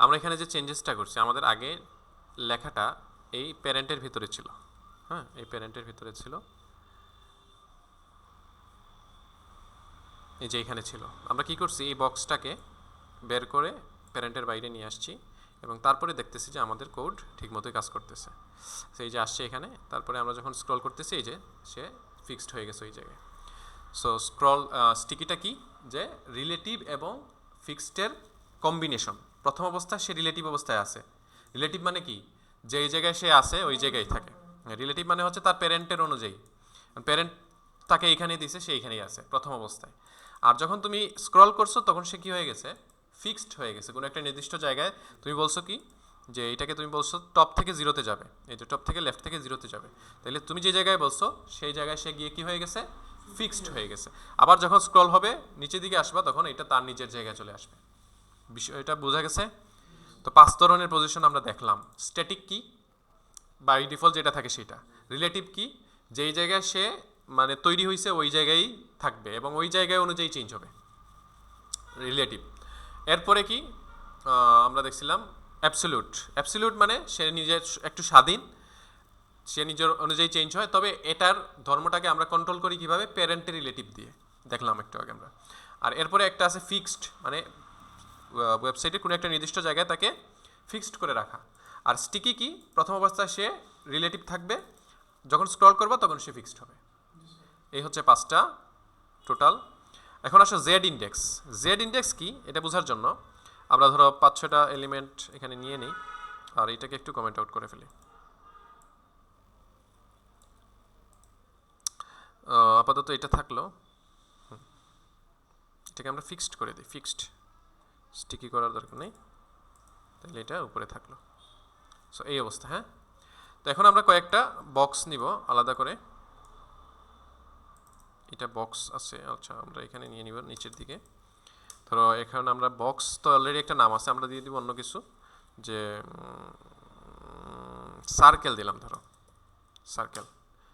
আমরা এখানে যে চেঞ্জেসটা করছি, আমাদের আগে লেখাটা এই প্যারেন্টের ভিতরে ছিল। হ্যাঁ, এই প্যারেন্টের ভিতরে ছিল, এই যে এখানে ছিল। আমরা কি করছি, এই বক্সটাকে বের করে প্যারেন্টের বাইরে নিয়ে আসছি এবং তারপরে দেখতেছি যে আমাদের কোড ঠিকমতোই কাজ করতেছে। সেই যে আসছে এখানে, তারপরে আমরা যখন স্ক্রল করতেছি এই যে সে ফিক্সড হয়ে গেছে ওই জায়গায়। সো স্টিকিটা কি, যে রিলেটিভ এবং ফিক্সডের কম্বিনেশন। প্রথম অবস্থায় সে রিলেটিভ অবস্থায় আছে। রিলেটিভ মানে কি, যে এই জায়গায় সে আছে ওই জায়গায় থাকে। রিলেটিভ মানে হচ্ছে তার প্যারেন্টের অনুযায়ী, প্যারেন্ট তাকে এইখানেই দিছে, সে এইখানেই আছে প্রথম অবস্থায়। আর যখন তুমি স্ক্রল করছো তখন সে কি হয়ে গেছে, ফিক্সড হয়ে গেছে কোনো একটা নির্দিষ্ট জায়গায়। তুমি বলছো কি, যে এইটাকে তুমি বলছো টপ থেকে 0-তে যাবে, এই যে টপ থেকে লেফট থেকে 0-তে যাবে, তাহলে তুমি যে জায়গায় বলছো সেই জায়গায় সে গিয়ে কি হয়ে গেছে, ফিক্সড হয়ে গেছে। আবার যখন স্ক্রল হবে নিচের দিকে আসবা তখন এটা তার নিজের জায়গায় চলে আসবে। বিষয়টা বোঝা গেছে? তো 5 ধরনের পজিশন আমরা দেখলাম। স্ট্যাটিক কি, বাই ডিফল্ট যেটা থাকে সেটা। রিলেটিভ কি, যেই জায়গায় সে মানে তৈরি হয়েছে ওই জায়গায় থাকবে এবং ওই জায়গায় অনুযায়ী চেঞ্জ হবে, রিলেটিভ। এরপরে কি আমরা দেখছিলাম অ্যাবসলিউট। অ্যাবসলিউট মানে সে নিজের একটু স্বাধীন, সে নিজের অনুযায়ী চেঞ্জ হয়, তবে এটার ধর্মটাকে আমরা কন্ট্রোল করি কিভাবে, প্যারেন্টের রিলেটিভ দিয়ে, দেখলাম একটু আগে আমরা। আর এরপরে একটা আছে ফিক্সড, মানে ওয়েবসাইটে কোনো একটা নির্দিষ্ট জায়গায় তাকে ফিক্সড করে রাখা। আর স্টিকি কি, প্রথম অবস্থায় সে রিলেটিভ থাকবে, যখন স্ক্রল করবা তখন সে ফিক্সড হবে। এই হচ্ছে 5টা টোটাল। এখন আসো জেড ইন্ডেক্স। জেড ইন্ডেক্স কি এটা বোঝার জন্য আমরা ধরো 5-6টা এলিমেন্ট এখানে নিয়ে নিই আর এটাকে একটু কমেন্ট আউট করে ফেলি। আপাতত এটা থাকলো, এটাকে আমরা ফিক্সড করে দিই, ফিক্সড, স্টিকি করার দরকার নেই, তাহলে এটা উপরে থাকলো। সো এই অবস্থা। হ্যাঁ, তো এখন আমরা কয়েকটা বক্স নিব আলাদা করে। এটা বক্স আছে, আচ্ছা আমরা এখানে নিয়ে নিব নিচের দিকে। ধরো এখানে আমরা বক্স তো অলরেডি একটা নাম আছে, আমরা দিয়ে দিব অন্য কিছু, যে সার্কেল দিলাম। ধরো সার্কেল,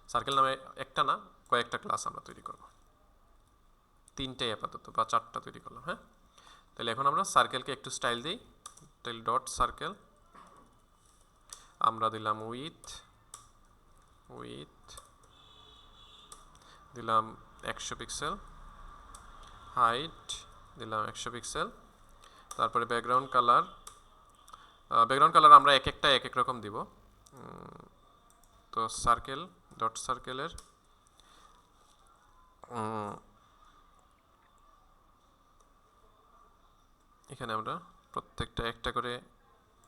সার্কেল নামে একটা না কয়েকটা ক্লাস আমরা তৈরি করব, 3টাই আপাতত বা 4টা তৈরি করলাম। হ্যাঁ, তাহলে এখন আমরা সার্কেলকে একটু স্টাইল দিই। তাহলে ডট সার্কেল আমরা দিলাম উইথ দিলাম 100 পিক্সেল, হাইট দিলাম 100 পিক্সেল, তারপরে ব্যাকগ্রাউন্ড কালার আমরা এক একটা এক এক রকম দিব। তো সার্কেল ডট সার্কেলের এখানে আমরা প্রত্যেকটা একটা করে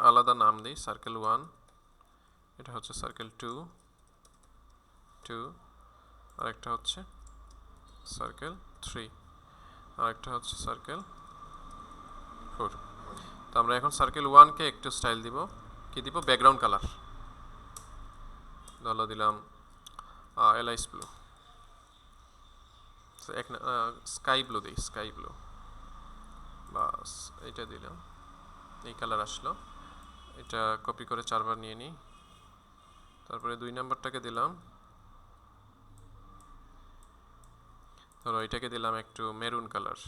আলাদা নাম দিই। সার্কেল 1, এটা হচ্ছে সার্কেল 2, আরেকটা হচ্ছে সার্কেল 3, আরেকটা হচ্ছে সার্কেল 4। তো আমরা এখন সার্কেল 1কে একটু স্টাইল দিব, কি দিব, ব্যাকগ্রাউন্ড কালার ধরো দিলাম এলাইস ব্লু, স্কাই ব্লু দিই, স্কাই ব্লু, বাস এটা দিলাম, এই কালার আসলো। এটা কপি করে 4বার নিয়ে নিই। তারপরে 2 নাম্বারটাকে দিলাম, ধরো এটাকে দিলাম একটু মেরুন কালার,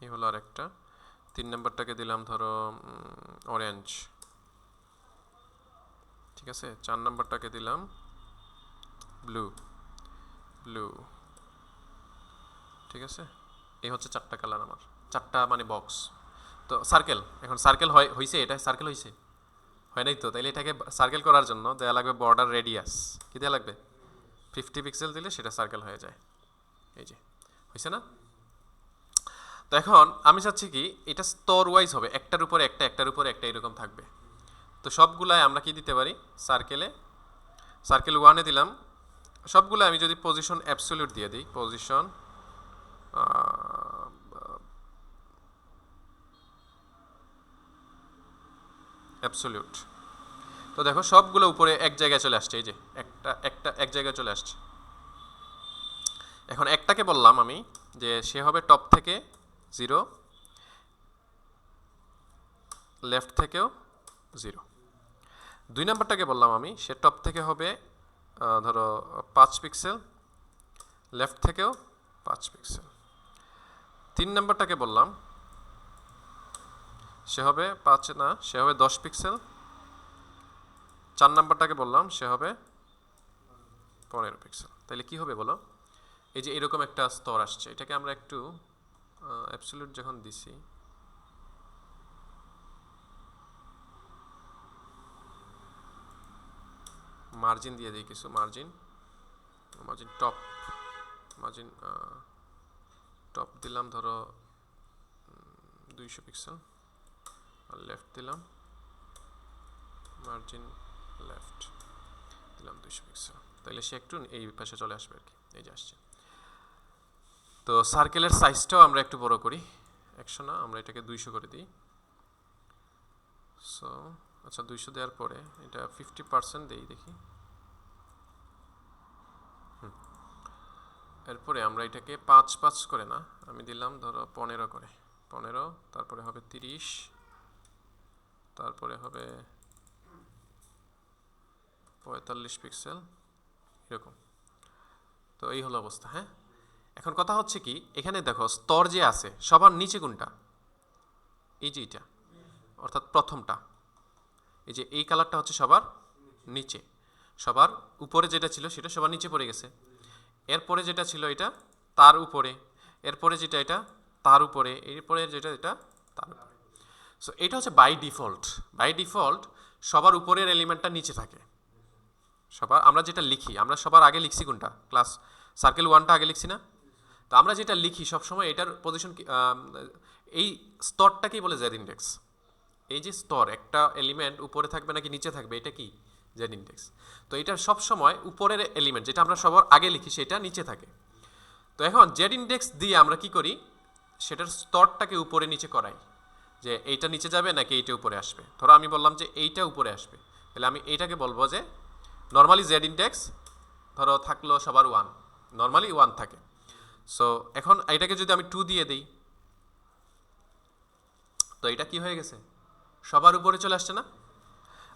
এই হলো আর একটা। 3 নাম্বারটাকে দিলাম ধরো অরেঞ্জ, ঠিক আছে। 4 নাম্বারটাকে দিলাম ব্লু, ঠিক আছে। এই হচ্ছে 4টা কালার আমার, 4টা মানে বক্স। তো সার্কেল, এখন সার্কেল হয়েছে, এটা সার্কেল হয়েছে, হয় নাই তো? তাইলে এটাকে সার্কেল করার জন্য দেওয়া লাগবে বর্ডার রেডিয়াস, কি দেওয়া লাগবে, 50 পিক্সেল দিলে সেটা সার্কেল হয়ে যায়। এই যে হয়েছে না? তো এখন আমি চাচ্ছি কি এটা স্তর ওয়াইজ হবে, একটার উপরে একটা, একটার উপরে একটা, এরকম থাকবে। তো সবগুলাই আমরা কি দিতে পারি, সার্কেল 1-এ দিলাম সবগুলো। আমি যদি পজিশন অ্যাবসলিউট দিয়ে দিই, পজিশন অ্যাবসলিউট, তো দেখো সবগুলো উপরে এক জায়গায় চলে আসছে, এই যে একটা এক জায়গায় চলে আসছে। এখন একটাকে বললাম আমি যে সে হবে টপ থেকে 0, লেফট থেকেও 0। 2 নাম্বারটাকে বললাম আমি সে টপ থেকে হবে ধরো 5 পিক্সেল, লেফট থেকেও 5 পিক্সেল। 3 নাম্বারটাকে বললাম সে হবে 5 না, সে হবে 10 পিক্সেল। 4 নাম্বারটাকে বললাম সে হবে 15 পিক্সেল। তাহলে কি হবে বলো? এই যে এরকম একটা স্তর আসছে, এটাকে আমরা একটু অ্যাবসলিউট যখন দিছি, মার্জিন দিয়ে দিই কিছু, মার্জিন টপ, মার্জিন টপ দিলাম ধরো 200 পিক্সেল, আর লেফট দিলাম মার্জিন লেফট দিলাম 200 পিক্সেল। তাহলে সে একটু এই পাশে চলে আসবে আর কি, এই যে আসছে। তো সার্কেলের সাইজটাও আমরা একটু বড় করি, 100 না, আমরা এটাকে 200 করে দিই। সো আচ্ছা, 200 দেওয়ার পরে এটা 50% দেই দেখি। এরপরে আমরা এটাকে 5 করে না, আমি দিলাম ধরো 15 করে, 15, তারপরে হবে 30, তারপরে হবে 45 পিক্সেল, এরকম। তো এই হলো অবস্থা। হ্যাঁ, এখন কথা হচ্ছে কি, এখানে দেখো স্তর যে আছে সবার নিচে কোনটা? এই যে এটা, অর্থাৎ প্রথমটা, এই যে এই কালারটা হচ্ছে সবার নিচে। সবার উপরে যেটা ছিল সেটা সবার নিচে পড়ে গেছে। এরপরে যেটা ছিল এটা তার উপরে, এরপরে যেটা এটা তার উপরে, এরপরে যেটা এটা তার উপরে। সো এটা হচ্ছে বাই ডিফল্ট সবার উপরের এলিমেন্টটা নিচে থাকে। সবার আমরা যেটা লিখি, আমরা সবার আগে লিখছি কোনটা? ক্লাস সার্কেল 1টা আগে লিখছি না? তো আমরা যেটা লিখি সবসময় এটার পজিশন, এই স্তরটাকেই বলে জেড ইন্ডেক্স। এই যে স্তর, একটা এলিমেন্ট উপরে থাকবে নাকি নিচে থাকবে, এটা কি? Z index. তো এটা সবসময় উপরের এলিমেন্ট যেটা আমরা সবার আগে লিখি সেটা নিচে থাকে। তো এখন জেড ইন্ডেক্স দিয়ে আমরা কি করি, সেটার স্তরটাকে উপরে নিচে করাই, যে এইটা নিচে যাবে নাকি এইটা উপরে আসবে। ধরো আমি বললাম যে এইটা উপরে আসবে, তাহলে আমি এইটাকে বলবো যে নর্মালি জেড ইন্ডেক্স ধরো থাকলো সবার 1, নর্মালি 1 থাকে। সো এখন এইটাকে যদি আমি 2 দিয়ে দিই, তো এটা কি হয়ে গেছে? সবার উপরে চলে আসছে না?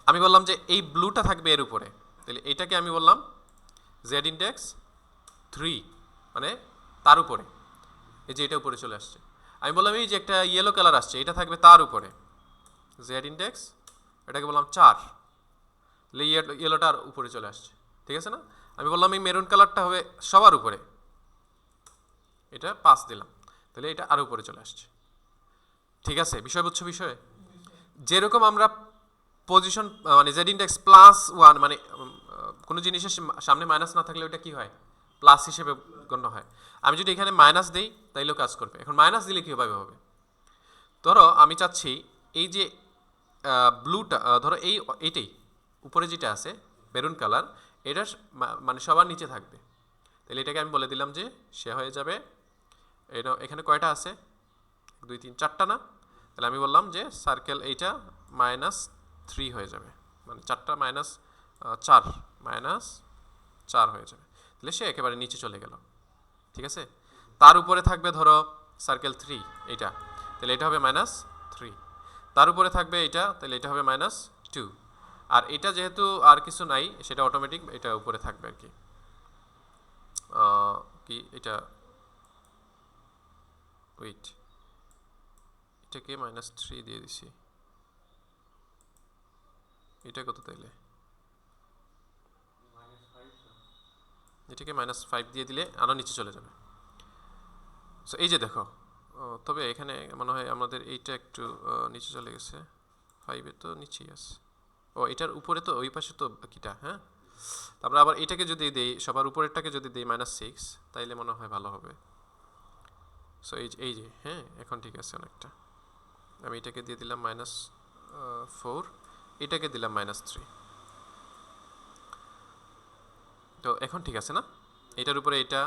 আমি বললাম যে এই ব্লুটা থাকবে এর উপরে, তাহলে এইটাকে আমি বললাম জেড ইন্ডেক্স 3, মানে তার উপরে, এই যে এটা উপরে চলে আসছে। আমি বললাম এই যে একটা ইয়েলো কালার আসছে, এটা থাকবে তার উপরে, জেড ইন্ডেক্স, এটাকে বললাম 4, তাহলে ইয়েলোটার উপরে চলে আসছে, ঠিক আছে না? আমি বললাম এই মেরুন কালারটা হবে সবার উপরে, এটা 5 দিলাম, তাহলে এটা আরও উপরে চলে আসছে। ঠিক আছে, বিষয় বুঝছো? বিষয়ে যেরকম আমরা পজিশন মানে জেড ইন্ডেক্স +1, মানে কোনো জিনিসের সামনে মাইনাস না থাকলে ওটা কি হয়? প্লাস হিসেবে গণ্য হয়। আমি যদি এখানে মাইনাস দিই তাইলেও কাজ করবে। এখন মাইনাস দিলে কীভাবে হবে? ধরো আমি চাচ্ছি এই যে ব্লুটা, ধরো এইটাই উপরে যেটা আছে মেরুন কালার, এটা মানে সবার নিচে থাকবে, তাহলে এটাকে আমি বলে দিলাম যে সে হয়ে যাবে, এটা এখানে কয়টা আছে? 2 3 4টা না? তাহলে আমি বললাম যে সার্কেল এইটা -3 হয়ে যাবে, মানে 4টা -4 হয়ে যাবে, তাহলে সে একেবারে নিচে চলে গেল। ঠিক আছে, তার উপরে থাকবে ধরো সার্কেল 3 এইটা, তাহলে এটা হবে -3, তার উপরে থাকবে এটা, তাহলে এটা হবে -2, আর এটা যেহেতু আর কিছু নাই সেটা অটোমেটিক এটা উপরে থাকবে আর কি। কি এটা, ওয়েট, এটাকে -3 দিয়ে দিছি, এটা কত তাইলে? এটাকে -5 দিয়ে দিলে আরও নিচে চলে যাবে। সো এই যে দেখো, তবে এখানে মনে হয় আমাদের এইটা একটু নিচে চলে গেছে, 5-এ তো নিচেই আছে, ও এটার উপরে তো ওই পাশে তো বাকিটা। হ্যাঁ, তারপরে আবার এটাকে যদি দেই, সবার উপরেরটাকে যদি দেই -6, তাইলে মনে হয় ভালো হবে। সো এই যে, হ্যাঁ এখন ঠিক আছে অনেকটা। আমি এটাকে দিয়ে দিলাম -4, এটাকে দিলাম -3, তো এখন ঠিক আছে না? এটার উপরে এটা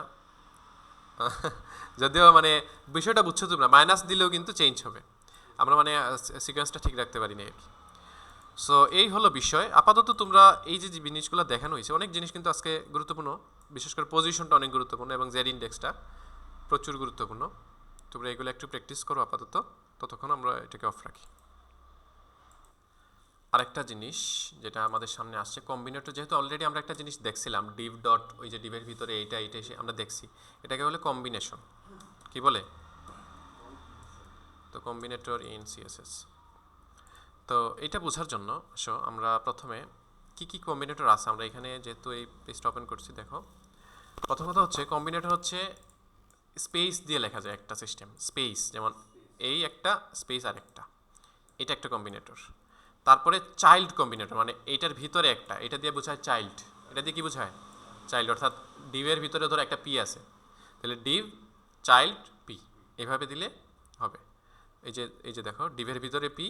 যদিও মানে বিষয়টা বুঝছো তোমরা, মাইনাস দিলেও কিন্তু চেঞ্জ হবে, আমরা মানে সিকোয়েন্সটা ঠিক রাখতে পারি না আর কি। সো এই হলো বিষয়। আপাতত তোমরা এই যে জিনিসগুলো দেখানো হয়েছে, অনেক জিনিস কিন্তু আজকে গুরুত্বপূর্ণ, বিশেষ করে পজিশনটা অনেক গুরুত্বপূর্ণ এবং জেড ইন্ডেক্সটা প্রচুর গুরুত্বপূর্ণ। তোমরা এগুলো একটু প্র্যাকটিস করো আপাতত, ততক্ষণ আমরা এটাকে অফ রাখি। আরেকটা জিনিস যেটা আমাদের সামনে আসছে, কম্বিনেটর, যেহেতু অলরেডি আমরা একটা জিনিস দেখছিলাম ডিভ ডট, ওই যে ডিভের ভিতরে এইটা এইটা এসে আমরা দেখছি, এটাকে বলে কম্বিনেশন। কি বলে? তো কম্বিনেটর ইন সিএসএস। তো এটা বোঝার জন্য আমরা প্রথমে কি কি কম্বিনেটর আছে, আমরা এখানে যেহেতু এই পেজটা ওপেন করছি, দেখো প্রথম কথা হচ্ছে কম্বিনেটর হচ্ছে স্পেস দিয়ে লেখা যায় একটা সিস্টেম, স্পেস, যেমন এই একটা স্পেস আর একটা, এটা একটা কম্বিনেটর। তারপরে চাইল্ড কম্বিনেটর, মানে এইটার ভিতরে একটা, এটা দিয়ে বোঝায় চাইল্ড, এটা দিয়ে কি বোঝায়? চাইল্ড, অর্থাৎ ডিভের ভিতরে ধরো একটা পি আছে, তাহলে ডিভ চাইল্ড পি, এভাবে দিলে হবে। এই যে দেখো ডিভের ভিতরে পি,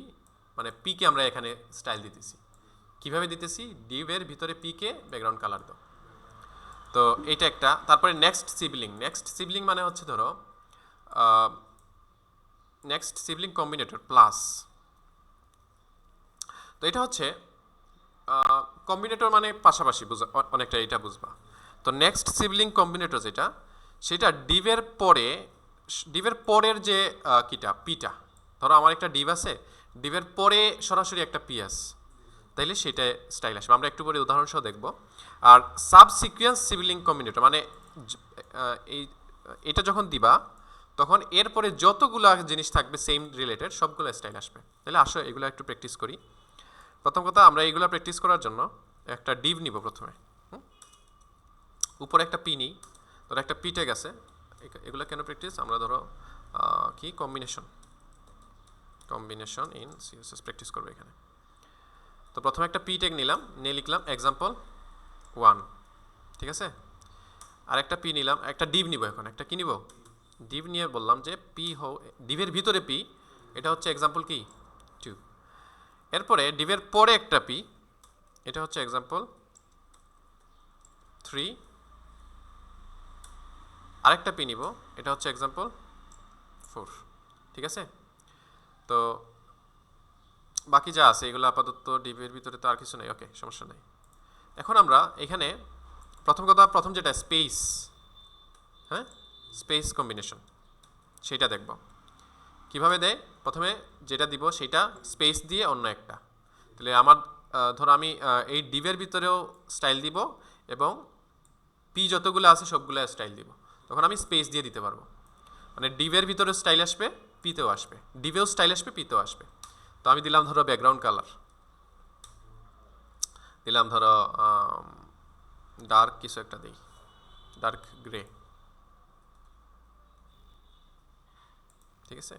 মানে পিকে আমরা এখানে স্টাইল দিতেছি, কিভাবে দিতেছি? ডিভের ভিতরে পিকে ব্যাকগ্রাউন্ড কালার দাও। তো এইটা একটা। তারপরে নেক্সট সিবলিং, নেক্সট সিবলিং মানে হচ্ছে ধরো নেক্সট সিবলিং কম্বিনেটর প্লাস। তো এটা হচ্ছে কম্বিনেটর মানে পাশাপাশি বুঝা, অনেকটা এটা বুঝবা। তো নেক্সট সিবলিং কম্বিনেটর যেটা, সেটা ডিভের পরে, ডিভের পরের যে কিটা পিটা, ধরো আমার একটা ডিভ আছে, ডিভের পরে সরাসরি একটা পি আছে, তাইলে সেটা স্টাইল আসবে, আমরা একটু পরে উদাহরণ সহ দেখব। আর সাবসিকুয়েন্স সিবলিং কম্বিনেটর মানে এই এটা যখন দিবা তখন এরপরে যতগুলো জিনিস থাকবে সেম রিলেটেড সবগুলো স্টাইল আসবে। তাহলে আসো এগুলো একটু প্র্যাকটিস করি। প্রথম কথা, আমরা এইগুলো প্র্যাকটিস করার জন্য একটা ডিভ নিব প্রথমে, উপরে একটা পি নিই, ধরো একটা পি ট্যাগ আছে। এগুলো কেন প্র্যাকটিস? আমরা ধরো কি কম্বিনেশন ইন সিএসএস প্র্যাকটিস করবো এখানে। তো প্রথমে একটা পি ট্যাগ নিলাম, নিয়ে লিখলাম এক্সাম্পল 1, ঠিক আছে। আর একটা পি নিলাম, একটা ডিভ নিব, এখন একটা কি নিব? ডিভ নিয়ে বললাম যে পি ডিভের ভিতরে পি, এটা হচ্ছে এক্সাম্পল কি 2। এরপরে ডিভের পরে একটা পি, এটা হচ্ছে এক্সাম্পল 3। আরেকটা পি নিব, এটা হচ্ছে এক্সাম্পল 4, ঠিক আছে। তো বাকি যা আছে এগুলো আপাতত ডিভের ভিতরে তো আর কিছু নেই, ওকে, সমস্যা নেই। এখন আমরা এখানে প্রথম কথা, প্রথম যেটা স্পেস, হ্যাঁ, স্পেস কম্বিনেশন, সেটা দেখব কিভাবে দেয়। প্রথমে যেটা দিব সেটা স্পেস দিয়ে অন্য একটা, তাহলে আমার ধরো আমি এই ডিভের ভিতরেও স্টাইল দিব এবং পি যতগুলো আছে সবগুলো স্টাইল দিব, তখন আমি স্পেস দিয়ে দিতে পারবো। মানে ডিভের ভিতরে স্টাইল আসবে, পিতেও আসবে, ডিভেও স্টাইল আসবে, পিতেও আসবে। তো আমি দিলাম ধরো ব্যাকগ্রাউন্ড কালার, দিলাম ধরো ডার্ক কিছু একটা দিই, ডার্ক গ্রে, ঠিক আছে।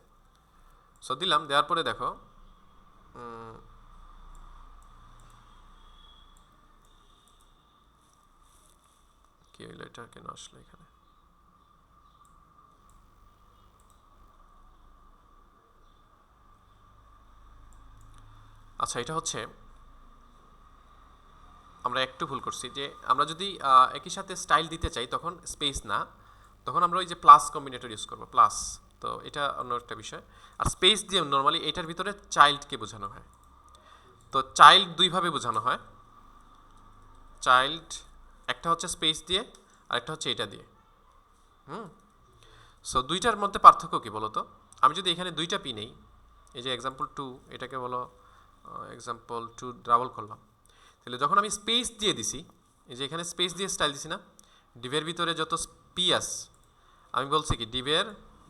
সো দিলাম, দেওয়ার পরে দেখো কি হইলো, এটা কেন আসলো এখানে? আচ্ছা, এটা হচ্ছে আমরা একটু ভুল করছি, যে আমরা যদি একই সাথে স্টাইল দিতে চাই তখন স্পেস না, তখন আমরা ওই যে প্লাস কম্বিনেটর ইউজ করবো, প্লাস। তো এটা অন্য একটা বিষয়। আর স্পেস দিয়ে নর্মালি এটার ভিতরে চাইল্ডকে বোঝানো হয়। তো চাইল্ড দুইভাবে বোঝানো হয়। চাইল্ড একটা হচ্ছে স্পেস দিয়ে, আর একটা হচ্ছে এটা দিয়ে। সো দুইটার মধ্যে পার্থক্য কি বলো তো? আমি যদি এখানে দুইটা পি নেই, এই যে এক্সাম্পল 2, এটাকে বলো এক্সাম্পল 2 ডাবল করলাম, তাহলে যখন আমি স্পেস দিয়ে দিছি, এই যে এখানে স্পেস দিয়ে স্টাইল দিছি না, ডিভের ভিতরে যত পি আছে, আমি বলছি কি ডিভের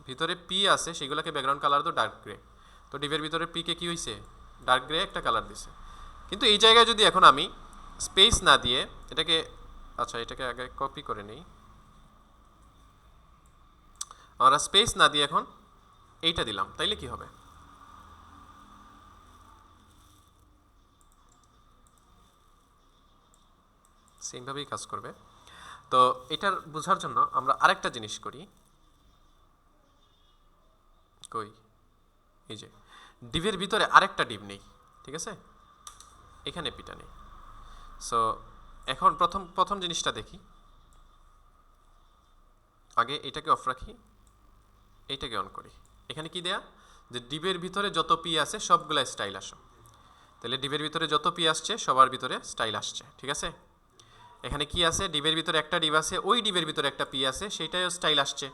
ভিতরে পি আছে সেগুলোকে ব্যাকগ্রাউন্ড কালার দাও ডার্ক গ্রে। তো ডিভের ভিতরে পিকে কি হয়েছে? ডার্ক গ্রে একটা কালার দিছে। কিন্তু এই জায়গায় যদি এখন আমি স্পেস না দিয়ে এটাকে, আচ্ছা এটাকে আগে কপি করে নেই, আমরা স্পেস না দিয়ে এখন এইটা দিলাম, তাইলে কি হবে? সেমভাবেই কাজ করবে। তো এটার বোঝার জন্য আমরা আরেকটা জিনিস করি, কই, এই যে ডিভের ভিতরে আরেকটা ডিভ নেই, ঠিক আছে, এখানে পিটা নেই। সো এখন প্রথম জিনিসটা দেখি, আগে এটাকে অফ রাখি, এইটাকে অন করি। এখানে কি দেয়া, যে ডিভের ভিতরে যত পি আছে সবগুলা স্টাইল আসো, তাহলে ডিভের ভিতরে যত পি আসছে সবার ভিতরে স্টাইল আসছে, ঠিক আছে। এখানে কি আছে, ডিভের ভিতরে একটা ডিভ আছে, ওই ডিভের ভিতরে একটা পি আছে, সেইটাও স্টাইল আসছে,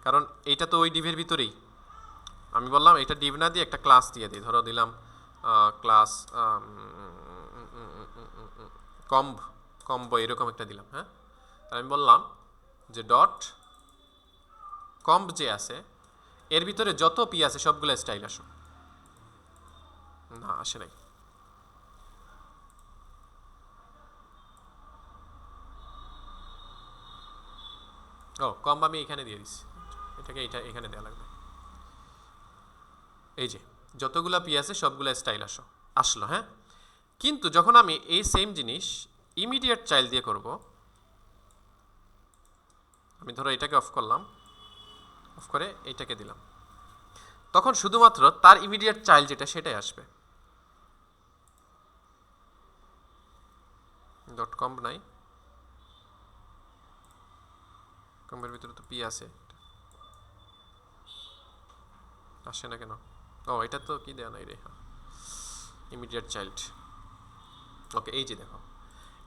কারণ এইটা তো ওই ডিভের ভিতরেই। আমি বললাম এটা ডিভ না দিয়ে একটা ক্লাস দিয়ে দিই, ধরো দিলাম ক্লাস কম্বো এরকম একটা দিলাম। হ্যাঁ, আমি বললাম যে ডট কম্ব যে আছে এর ভিতরে যত পি আছে সবগুলো স্টাইল আসো। না, আসে নাই। ও, কম্ব আমি এখানে দিয়ে দিচ্ছি, এটাকে এখানে দেওয়া লাগবে। এই যে যতগুলা পি আছে সবগুলা স্টাইল আসলো। হ্যাঁ, কিন্তু যখন আমি এই সেম জিনিস ইমিডিয়েট চাইল্ড দিয়ে করব, আমি ধরো এটাকে অফ করলাম, অফ করে এইটাকে দিলাম, তখন শুধুমাত্র তার ইমিডিয়েট চাইল্ড যেটা সেটাই আসবে। ডট কম নাই, কম্বের ভিতরে তো পি আছে, আসে না কেন? ও, এটা তো কি দেওয়া নাই রে, ইমিডিয়েট চাইল্ড। ওকে, এই যে দেখো,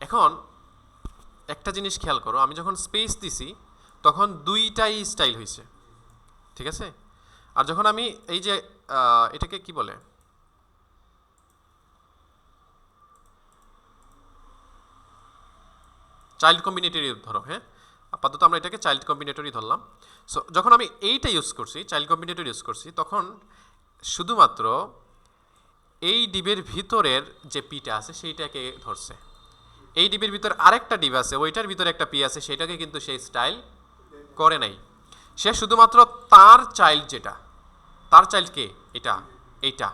এখন একটা জিনিস খেয়াল করো, আমি যখন স্পেস দিছি তখন দুইটাই স্টাইল হয়েছে, ঠিক আছে? আর যখন আমি এই যে এটাকে কি বলে, চাইল্ড কম্বিনেটরি ধরো, হ্যাঁ, আপাতত আমরা এটাকে চাইল্ড কম্বিনেটরি ধরলাম। সো যখন আমি এইটা ইউজ করছি, চাইল্ড কম্বিনেটরি ইউজ করছি, তখন শুধুমাত্র এই ডিবের ভিতরের যে পিটা আছে সেইটাকে ধরছে। এই ডিবের ভিতর আরেকটা ডিব আছে, ওইটার ভিতরে একটা পি আছে, সেটাকে কিন্তু সেই স্টাইল করে নাই। সে শুধুমাত্র তার চাইল্ড যেটা, তার চাইল্ড কে, এইটা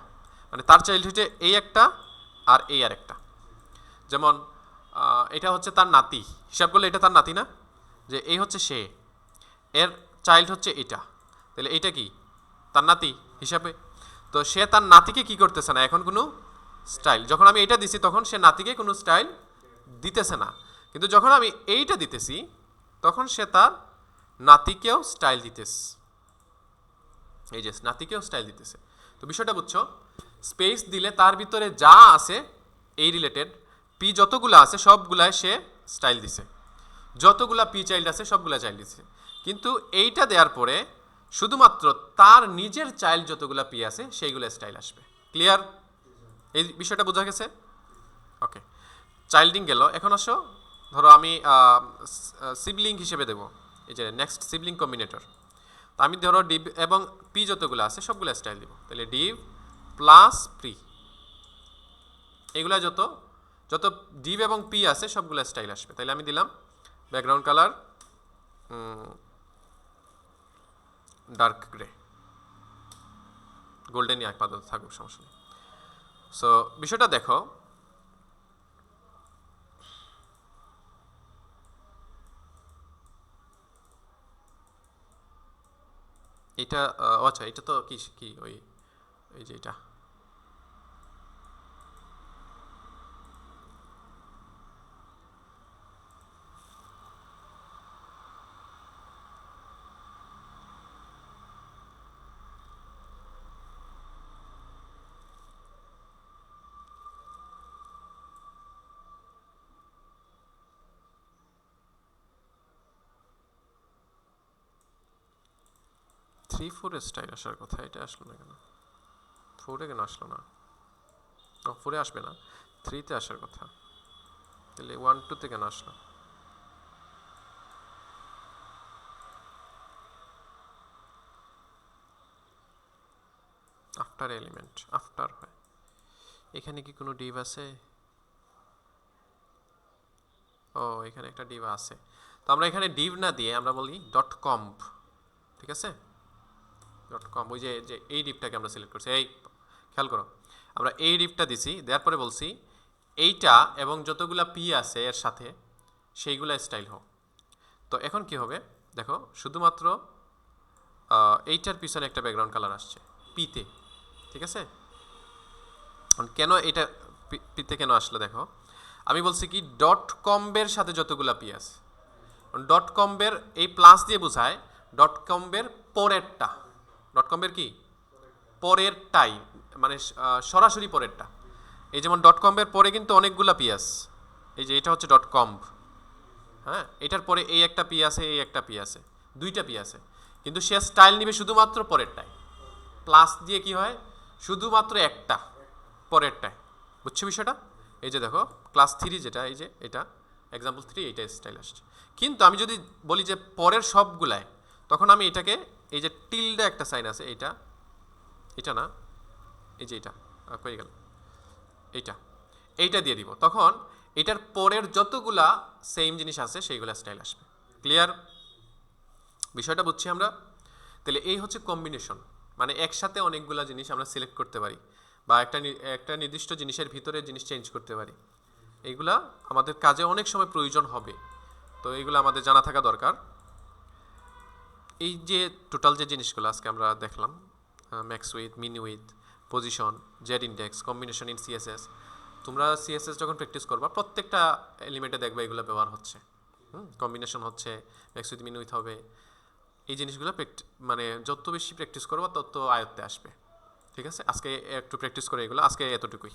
মানে তার চাইল্ড হচ্ছে এই একটা আর এই আর একটা। যেমন এটা হচ্ছে তার নাতি, হিসাব করলে এটা তার নাতি না, যে এই হচ্ছে সে, এর চাইল্ড হচ্ছে এটা, তাহলে এইটা কি তার নাতি হিসাবে। তো সে তার নাতিকে কি করতেছে না এখন কোনো স্টাইল, যখন আমি এইটা দিছি তখন সে নাতিকে কোনো স্টাইল দিতেছে না, কিন্তু যখন আমি এইটা দিতেছি তখন সে তার নাতিকেও স্টাইল দিতেছে, এই যে নাতিকেও স্টাইল দিতেছে। তো বিষয়টা বুঝছো, স্পেস দিলে তার ভিতরে যা আছে এই রিলেটেড পি যতগুলো আছে সবগুলায় সে স্টাইল দিছে, যতগুলা পি চাইল্ড আছে সবগুলা চাইল্ড দিছে, কিন্তু এইটা দেওয়ার পরে শুধুমাত্র তার নিজের চাইল্ড যতগুলা পি আছে সেইগুলো স্টাইল আসবে। ক্লিয়ার? এই বিষয়টা বোঝা গেছে? ওকে, চাইল্ডিং গেল। এখন আসো, ধরো আমি সিবলিং হিসেবে দেবো, এই যে নেক্সট সিবলিং কম্বিনেটর। তো আমি ধরো ডিভ এবং পি যতগুলো আছে সবগুলো স্টাইল দিব, তাহলে ডিভ প্লাস পি, এগুলা যত যত ডিভ এবং পি আছে সবগুলো স্টাইল আসবে। তাহলে আমি দিলাম ব্যাকগ্রাউন্ড কালার ডার্ক গ্রে, গোল্ডেনই আপাতত থাকুক, সমস্যা নেই। সো বিষয়টা দেখো, এটা আচ্ছা, এটা তো কি কি ওই এই যে এটা থ্রি ফোরের স্টাইল আসার কথা, এটা আসলো না কেন? ফোরে কেন আসলো না? ও, ফোরে আসবে না, থ্রিতে আসার কথা, তাহলে 1-2-তে কেন আসলো? আফটার এলিমেন্ট, আফটার হয়, এখানে কি কোনো ডিভ আছে? ও, এখানে একটা ডিভ আছে, তো আমরা এখানে ডিভ না দিয়ে আমরা বলি ডট কম্ব, ঠিক আছে? ডট কম, ওই যে যে এই ডিপটাকে আমরা সিলেক্ট করছি, এই খেয়াল করো, আমরা এই ডিপটা দিছি, দেওয়ার পরে বলছি এইটা এবং যতগুলা পি আছে এর সাথে সেইগুলা স্টাইল হোক। তো এখন কি হবে দেখো, শুধুমাত্র এইটার পিছনে একটা ব্যাকগ্রাউন্ড কালার আসছে পিতে, ঠিক আছে? কেন এটা পিতে কেন আসলে দেখো, আমি বলছি কি ডট কম্বের সাথে যতগুলা পি আছে, ডট কম্বের এই প্লাস দিয়ে বোঝায় ডট কম্বের পরেরটা, ডট কম্বের কি পরেরটাই, মানে সরাসরি পরেরটা। এই যেমন ডট কম্বের পরে কিন্তু অনেকগুলা পি আছে, এই যে এটা হচ্ছে ডট কম্ব, হ্যাঁ, এটার পরে এই একটা পি আছে, এই একটা পি আছে, দুইটা পি আছে, কিন্তু সে স্টাইল নিবে শুধুমাত্র পরেরটাই। প্লাস দিয়ে কি হয়, শুধুমাত্র একটা, পরেরটায়, বুঝছো বিষয়টা? এই যে দেখো ক্লাস 3 যেটা, এই যে এটা এক্সাম্পল 3, এইটা স্টাইল আসছে। কিন্তু আমি যদি বলি যে পরের সবগুলায়, তখন আমি এটাকে, এই যে টিল্ডা একটা সাইন আছে, এইটা, এটা না, এই যে এটা কই গেল, এইটা, এইটা দিয়ে দিব। তখন এটার পরের যতগুলা সেম জিনিস আছে সেইগুলা স্টাইল আসবে। ক্লিয়ার? বিষয়টা বুঝছি আমরা? তাহলে এই হচ্ছে কম্বিনেশন, মানে একসাথে অনেকগুলা জিনিস আমরা সিলেক্ট করতে পারি, বা একটা নির্দিষ্ট জিনিসের ভিতরে জিনিস চেঞ্জ করতে পারি। এইগুলা আমাদের কাজে অনেক সময় প্রয়োজন হবে, তো এইগুলো আমাদের জানা থাকা দরকার। এই যে টোটাল যে জিনিসগুলো আজকে আমরা দেখলাম, max width, min width, position, z index, combination in CSS, তোমরা সিএসএস যখন প্র্যাকটিস করবা প্রত্যেকটা এলিমেন্টে দেখবে এগুলো ব্যবহার হচ্ছে। কম্বিনেশন হচ্ছে, ম্যাক্স উইথ মিন উইথ হবে, এই জিনিসগুলো মানে যত বেশি প্র্যাকটিস করবা তত আয়ত্তে আসবে। ঠিক আছে, আজকে একটু প্র্যাকটিস করে এগুলো, আজকে এতটুকুই।